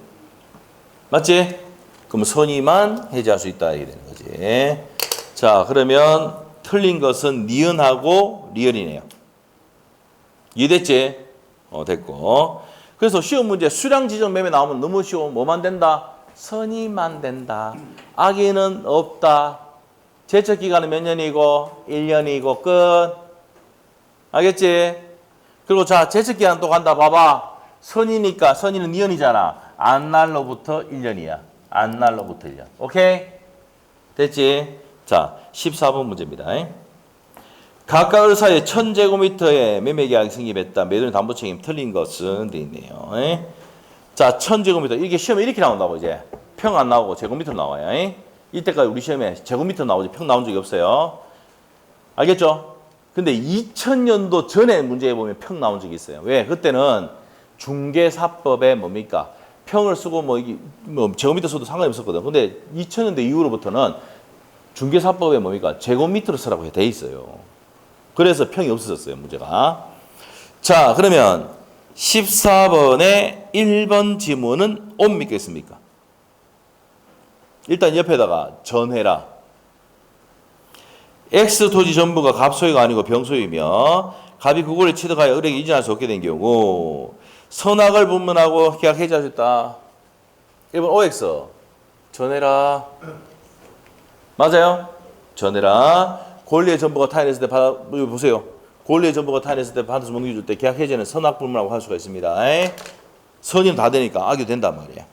맞지? 그럼 선의만 해제할 수 있다 이렇게 되는 거지. 자, 그러면 틀린 것은 니은하고 리을이네요. 이해됐지? 됐고. 그래서 시험 문제 수량 지정 매매 나오면 너무 쉬워. 뭐만 된다? 선의만 된다. 악의는 없다. 제척 기간은 몇 년이고? 1년이고 끝. 알겠지? 그리고 자, 제척 기간 또 간다. 봐봐. 선이니까 선이는 니은이잖아. 안날로부터 1년이야. 안날로부터 1년. 오케이? 됐지? 자, 14번 문제입니다. 각각 사이에 1000제곱미터의 매매계약이 성립했다. 매도인 담보 책임 틀린 것은 돼 있네요. 자, 1000제곱미터. 이게 시험에 이렇게 나온다고 이제. 평 안 나오고 제곱미터 나와요. 이때까지 우리 시험에 제곱미터 나오지 평 나온 적이 없어요. 알겠죠? 근데 2000년도 전에 문제에 보면 평 나온 적이 있어요. 왜? 그때는 중개사법에 뭡니까? 평을 쓰고 뭐 제곱미터 써도 상관이 없었거든. 근데 2000년대 이후로부터는 중개사법에 뭡니까? 제곱미터로 쓰라고 돼 있어요. 그래서 평이 없어졌어요, 문제가. 자, 그러면 14번의 1번 지문은 옵니까, 있습니까? 일단 옆에다가 전해라. X 토지 전부가 갑소유가 아니고 병소유이며 갑이 그걸에 취득하여 을에게 이전할 수 없게 된 경우 선악을 분문하고 계약 해지할 수 있다. 1번 OX 전해라. 맞아요? 전해라. 권리의 전부가 타인했을 때 받아 보세요. 권리의 전부가 타인했을 때 받아서 넘겨줄 때 계약 해지는 선악 불문하고 할 수가 있습니다. 선의는 다 되니까 악이 된단 말이에요.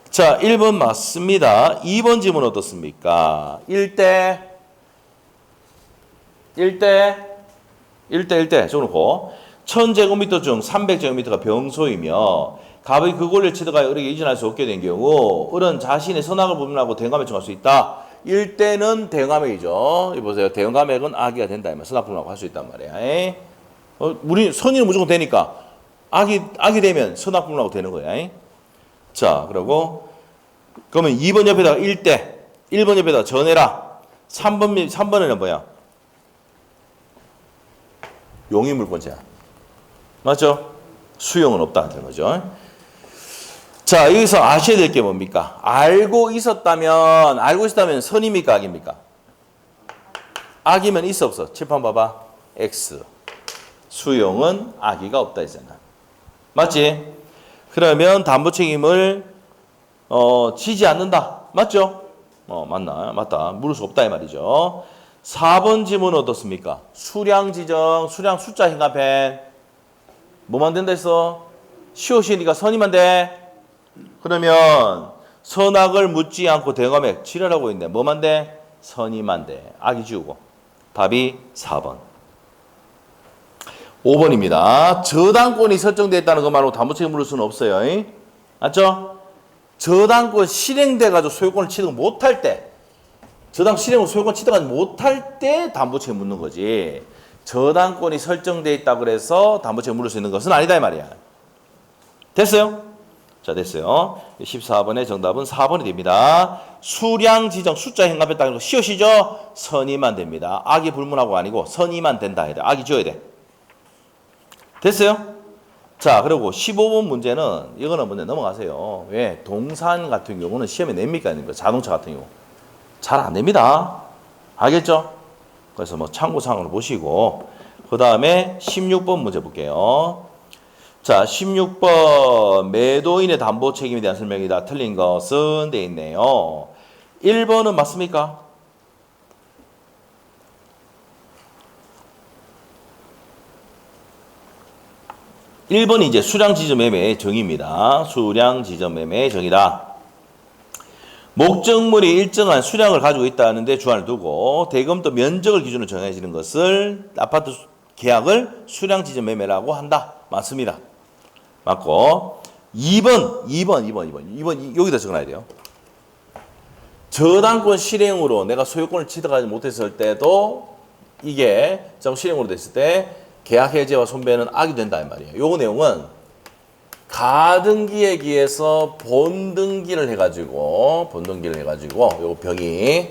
자, 1번 맞습니다. 2번 지문 어떻습니까? 1대 적어놓고 1000제곱미터 중 300제곱미터가 병소이며 갑의 그 권리를 취득하여 을에게 이전할 수 없게 된 경우 을은 자신의 선악을 불문하고 대응감액 정할 수 있다. 1대는 대응감액이죠. 보세요. 대응감액은 악이가 된다. 선악 불문하고 할 수 있단 말이야. 우리 선의는 무조건 되니까 악이 되면 선악 불문하고 되는 거야. 자, 그리고 그러면 2번 옆에다가 1대 1번 옆에다가 전해라. 3번에는 뭐야? 용의 물권자. 맞죠? 수용은 없다는 거죠. 자, 여기서 아셔야 될 게 뭡니까? 알고 있었다면 선입니까? 악입니까? 악이면 있어 없어? 칠판 봐봐. X. 수용은 악의가 없다 했잖아. 맞지? 그러면 담보 책임을 지지 않는다. 맞죠? 맞나? 맞다. 물을 수 없다 이 말이죠. 4번 지문은 어떻습니까? 수량 지정, 수량 숫자 행합해. 뭐만 된다 했어? 시옷이니까 선이만 돼. 그러면 선악을 묻지 않고 대검액 지랄하고 있네. 뭐만 돼? 선이만 돼. 악이 지우고. 답이 4번. 5번입니다. 저당권이 설정되어 있다는 것만으로 담보책임 물을 수는 없어요. 맞죠? 저당권 실행돼가지고 소유권을 취득 못할 때, 저당 실행으로 소유권 취득하지 못할 때 담보책임 묻는 거지. 저당권이 설정되어 있다 그래서 담보책임 물을 수 있는 것은 아니다 이 말이야. 됐어요? 자, 됐어요. 14번의 정답은 4번이 됩니다. 수량 지정 숫자 행합했다는 거 시옷이죠? 선의만 됩니다. 악이 불문하고 아니고 선의만 된다 해야 돼. 악이 지어야 돼. 됐어요? 자, 그리고 15번 문제는 이거는 문제 넘어가세요. 왜? 동산 같은 경우는 시험에 냅니까? 자동차 같은 경우 잘 안 냅니다. 알겠죠? 그래서 뭐 참고사항으로 보시고 그 다음에 16번 문제 볼게요. 자, 16번 매도인의 담보 책임에 대한 설명이다. 틀린 것은 돼 있네요. 1번은 맞습니까? 1번이 이제 수량지정매매의 정의입니다. 수량지정매매의 정의다. 목적물이 일정한 수량을 가지고 있다는데 주안을 두고 대금도 면적을 기준으로 정해지는 것을 아파트 계약을 수량지정매매라고 한다. 맞습니다. 맞고 2번 여기다 적어놔야 돼요. 저당권 실행으로 내가 소유권을 취득하지 못했을 때도 이게 실행으로 됐을 때 계약 해지와 손배는 악이 된다 이 말이에요. 요 내용은 가등기에 기해서 본등기를 해가지고 요 병이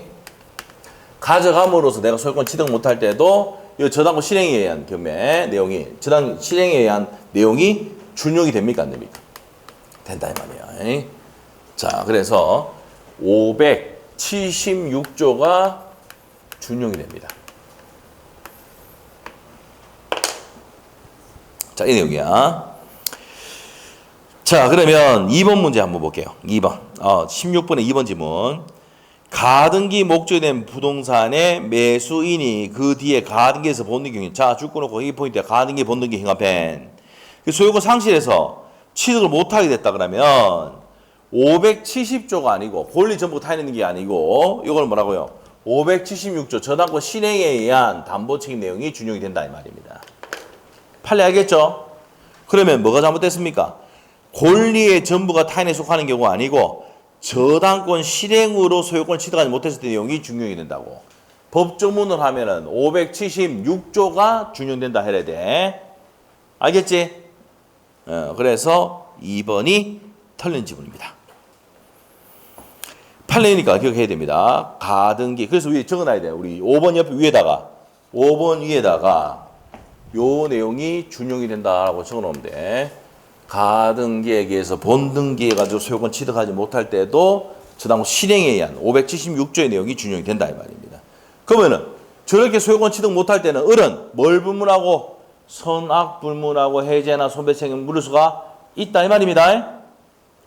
가져감으로써 내가 소유권 취득 못할 때도 이 저당권 실행에 의한 경매 내용이 저당 실행에 의한 내용이 준용이 됩니까 안 됩니까? 된다 이 말이에요. 자, 그래서 576조가 준용이 됩니다. 자, 이 내용이야. 자, 그러면 2번 문제 한번 볼게요. 2번. 16번의 2번 지문. 가등기 목적이 된 부동산의 매수인이 그 뒤에 가등기에서 본등기 행위. 자, 죽고 놓고 이 포인트야. 가등기 본등기 행합행. 소유권 상실해서 취득을 못하게 됐다 그러면 570조가 아니고 권리 전부 타인있는 게 아니고 이거는 뭐라고요? 576조 저당권 실행에 의한 담보 책임 내용이 준용이 된다 이 말입니다. 판례 알겠죠? 그러면 뭐가 잘못됐습니까? 권리의 전부가 타인에 속하는 경우가 아니고 저당권 실행으로 소유권을 취득하지 못했을 때 내용이 준용이 된다고. 법조문을 하면은 576조가 준용된다 해야 돼. 알겠지? 그래서 2번이 틀린 지문입니다. 판례니까 기억해야 됩니다. 가등기. 그래서 위에 적어놔야 돼요. 우리 5번 옆에 위에다가 5번 위에다가 요 내용이 준용이 된다라고 적어놓으면 돼. 가등기에 의해서 본등기해 가지고 소유권 취득하지 못할 때도 저당권 실행에 의한 576조의 내용이 준용이 된다 이 말입니다. 그러면은 저렇게 소유권 취득 못할 때는 을은 뭘 불문하고 선악 불문하고 해제나 손배 책임을 물을 수가 있다 이 말입니다.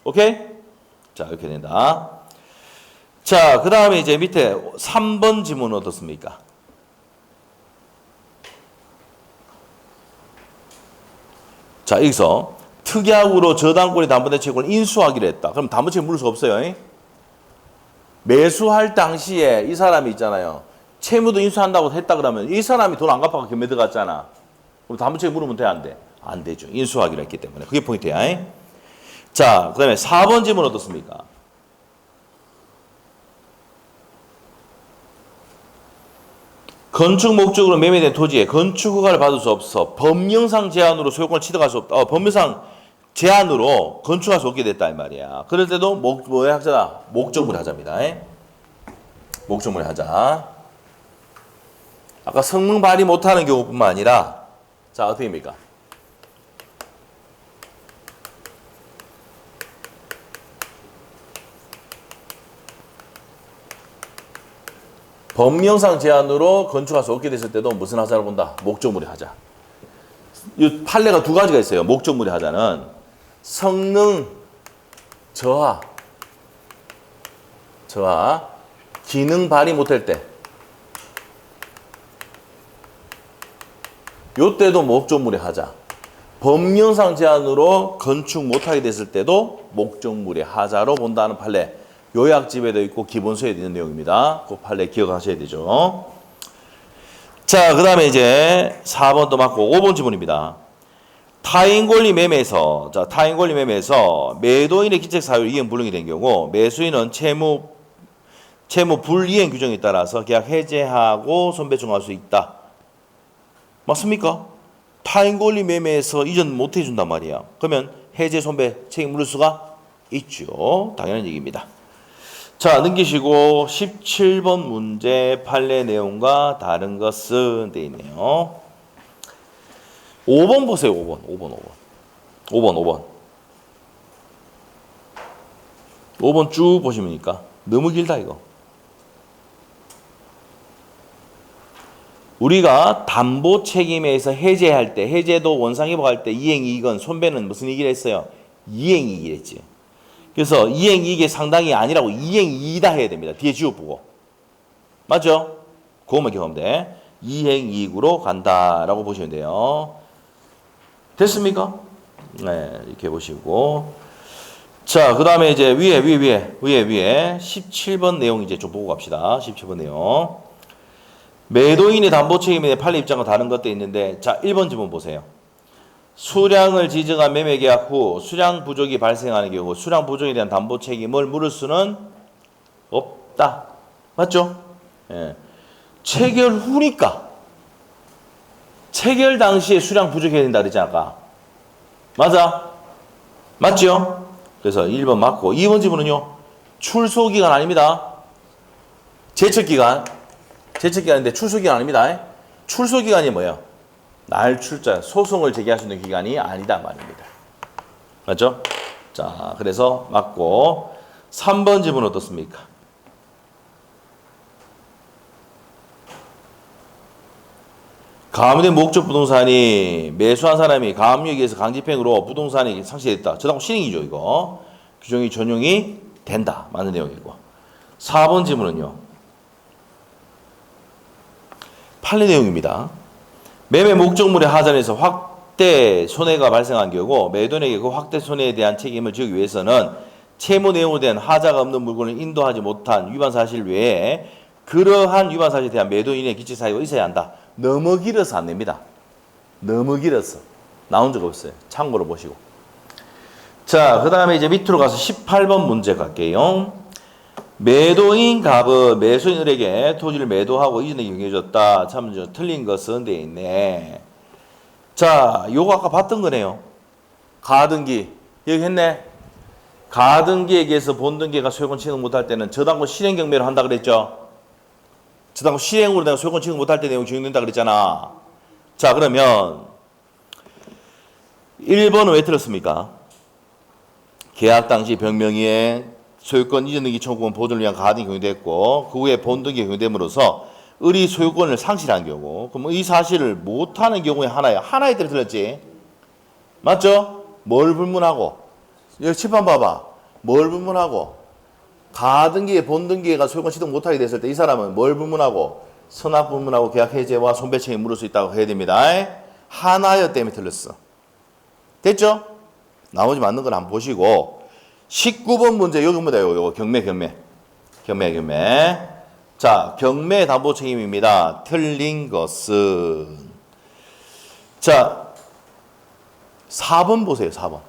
오케이? 자, 이렇게 된다. 자, 그 다음에 이제 밑에 3번 지문은 어떻습니까? 자, 여기서 특약으로 저당권이 담보된 채권을 인수하기로 했다. 그럼 담보채권 물을 수 없어요. 매수할 당시에 이 사람이 있잖아요. 채무도 인수한다고 했다 그러면 이 사람이 돈 안 갚아서 겸해 들어갔잖아. 그럼 담보채권 물으면 돼, 안 돼? 안 되죠. 인수하기로 했기 때문에. 그게 포인트야. 자, 그 다음에 4번 지문 어떻습니까? 건축 목적으로 매매된 토지에 건축 허가를 받을 수 없어 법령상 제한으로 소유권을 취득할 수 없다. 법령상 제한으로 건축할 수 없게 됐다 이 말이야. 그럴 때도 뭐에 하자? 목적물에 하자입니다. 목적물에 하자. 아까 성능 발휘 못하는 경우뿐만 아니라 자, 어떻게 됩니까? 법령상 제한으로 건축할 수 없게 됐을 때도 무슨 하자를 본다? 목적물의 하자. 이 판례가 두 가지가 있어요. 목적물의 하자는 성능 저하, 기능 발휘 못할 때. 요때도 목적물의 하자. 법령상 제한으로 건축 못하게 됐을 때도 목적물의 하자로 본다는 판례. 요약집에도 있고 기본서에도 있는 내용입니다. 그 판례 기억하셔야 되죠. 자, 그 다음에 이제 4번도 맞고 5번 지문입니다. 타인 권리 매매에서, 매도인의 기책 사유로 이행 불능이 된 경우 매수인은 채무 불이행 규정에 따라서 계약 해제하고 손배청할 수 있다. 맞습니까? 타인 권리 매매에서 이전 못 해준단 말이야. 그러면 해제 손배 책임 물을 수가 있죠. 당연한 얘기입니다. 자, 넘기시고 17번 문제 판례 내용과 다른 것은 돼 있네요. 5번 보세요. 5번 쭉 보시니까 너무 길다 이거. 우리가 담보 책임에서 해제할 때, 해제도 원상회복할 때 이행이익은 손배는 무슨 이익을 했어요? 이행이익을 했지. 그래서 이행이익의 상당이 아니라고 이행이익이다 해야 됩니다. 뒤에 지워보고. 맞죠? 그것만 기억하면 돼. 이행이익으로 간다라고 보시면 돼요. 됐습니까? 네, 이렇게 보시고. 자, 그 다음에 이제 위에 17번 내용 이제 좀 보고 갑시다. 17번 내용. 매도인의 담보 책임에 판례 입장과 다른 것도 있는데, 자, 1번 지문 보세요. 수량을 지정한 매매 계약 후 수량 부족이 발생하는 경우 수량 부족에 대한 담보 책임을 물을 수는 없다. 맞죠? 예. 체결 후니까. 체결 당시에 수량 부족해야 된다 그랬지 아까. 맞아? 맞죠? 그래서 1번 맞고 2번 지문은요. 출소기간 아닙니다. 제척기간인데 출소기간 아닙니다. 출소기간이 뭐예요? 날출자, 소송을 제기할 수 있는 기간이 아니다 말입니다. 맞죠? 자, 그래서 맞고 3번 지문 어떻습니까? 가압류된 목적 부동산이 매수한 사람이 가압류에 의해서 강제집행으로 부동산이 상실됐다. 저당 실행이죠 이거. 규정이 전용이 된다. 맞는 내용이고. 4번 지문은요. 판례 내용입니다. 매매 목적물의 하자에서 확대 손해가 발생한 경우 매도인에게 그 확대 손해에 대한 책임을 지기 위해서는 채무 내용에 대한 하자가 없는 물건을 인도하지 못한 위반 사실 외에 그러한 위반 사실에 대한 매도인의 기책 사유가 있어야 한다. 너무 길어서 안 됩니다. 너무 길어서 나온 적 없어요. 참고로 보시고. 자, 그 다음에 이제 밑으로 가서 18번 문제 갈게요. 매도인 갑은 매수인에게 토지를 매도하고 이전에 경유해줬다. 참 틀린 것은 돼 있네. 자, 요거 아까 봤던 거네요. 가등기 여기 했네. 가등기에게서 본등기가 소유권 취득 못할 때는 저당권 실행 경매로 한다 그랬죠. 저당권 실행으로 내가 소유권 취득 못할 때 내용 적용된다 그랬잖아. 자, 그러면 1번은 왜 틀렸습니까? 계약 당시 병명이행 소유권 이전 등기 청구권 보존을 위한 가등기 경유됐고 그 후에 본등기 경유됨으로써 을이 소유권을 상실한 경우. 그럼 이 사실을 못하는 경우에 하나야. 하나에 대해 들렸지? 맞죠? 뭘 불문하고? 여기 칠판 봐봐. 뭘 불문하고? 가등기에 본등기가 소유권 취득 못하게 됐을 때 이 사람은 뭘 불문하고? 선악 불문하고 계약 해제와 손배청에 물을 수 있다고 해야 됩니다. 하나여 때문에 틀렸어. 됐죠? 나머지 맞는 건 한번 보시고 19번 문제 여기입니다. 요거 경매. 자, 경매 담보 책임입니다. 틀린 것은 자 4번 보세요. 4번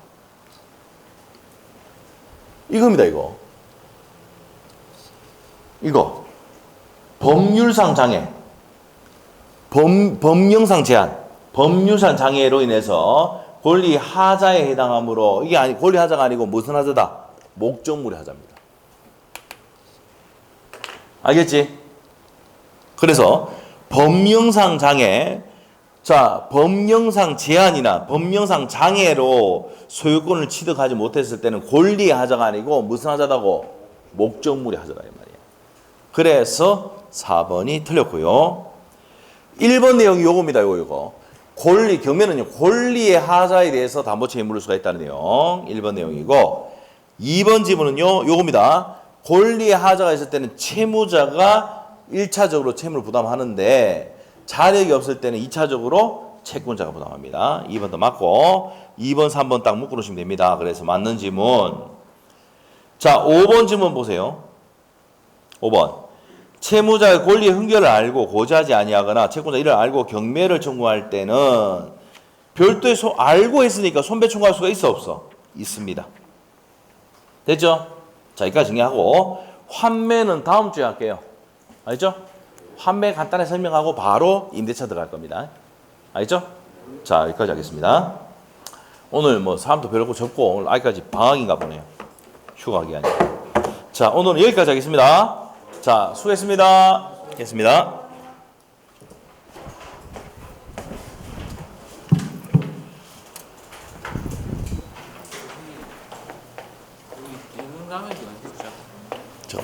이겁니다. 이거 법률상 장애, 법령상 제한, 법률상 장애로 인해서 권리 하자에 해당하므로 이게 아니 권리 하자가 아니고 무슨 하자다? 목적물의 하자입니다. 알겠지? 그래서 법령상 장애, 자 법령상 제한이나 법령상 장애로 소유권을 취득하지 못했을 때는 권리의 하자가 아니고 무슨 하자다고? 목적물의 하자다 이 말이에요. 그래서 4번이 틀렸고요. 1번 내용이 요겁니다. 요거. 권리, 경매는요, 권리의 하자에 대해서 담보 책임 물을 수가 있다는 내용. 1번 내용이고, 2번 지문은요, 요겁니다. 권리의 하자가 있을 때는 채무자가 1차적으로 채무를 부담하는데, 자력이 없을 때는 2차적으로 채권자가 부담합니다. 2번도 맞고, 2번, 3번 딱 묶어 놓으시면 됩니다. 그래서 맞는 지문. 자, 5번 지문 보세요. 5번. 채무자의 권리의 흥결을 알고 고지하지 아니하거나 채권자 이를 알고 경매를 청구할 때는 별도의 알고 했으니까 손배 청구할 수가 있어 없어? 있습니다. 됐죠? 자, 여기까지 정리하고 환매는 다음 주에 할게요. 알죠? 환매 간단히 설명하고 바로 임대차 들어갈 겁니다. 알죠? 자, 여기까지 하겠습니다. 오늘 뭐 사람도 별로 적고 오늘 아직까지 방학인가 보네요. 휴가 기간이. 자, 오늘은 여기까지 하겠습니다. 자, 수고했습니다. 했습니다. 가면 어디 시작? 저.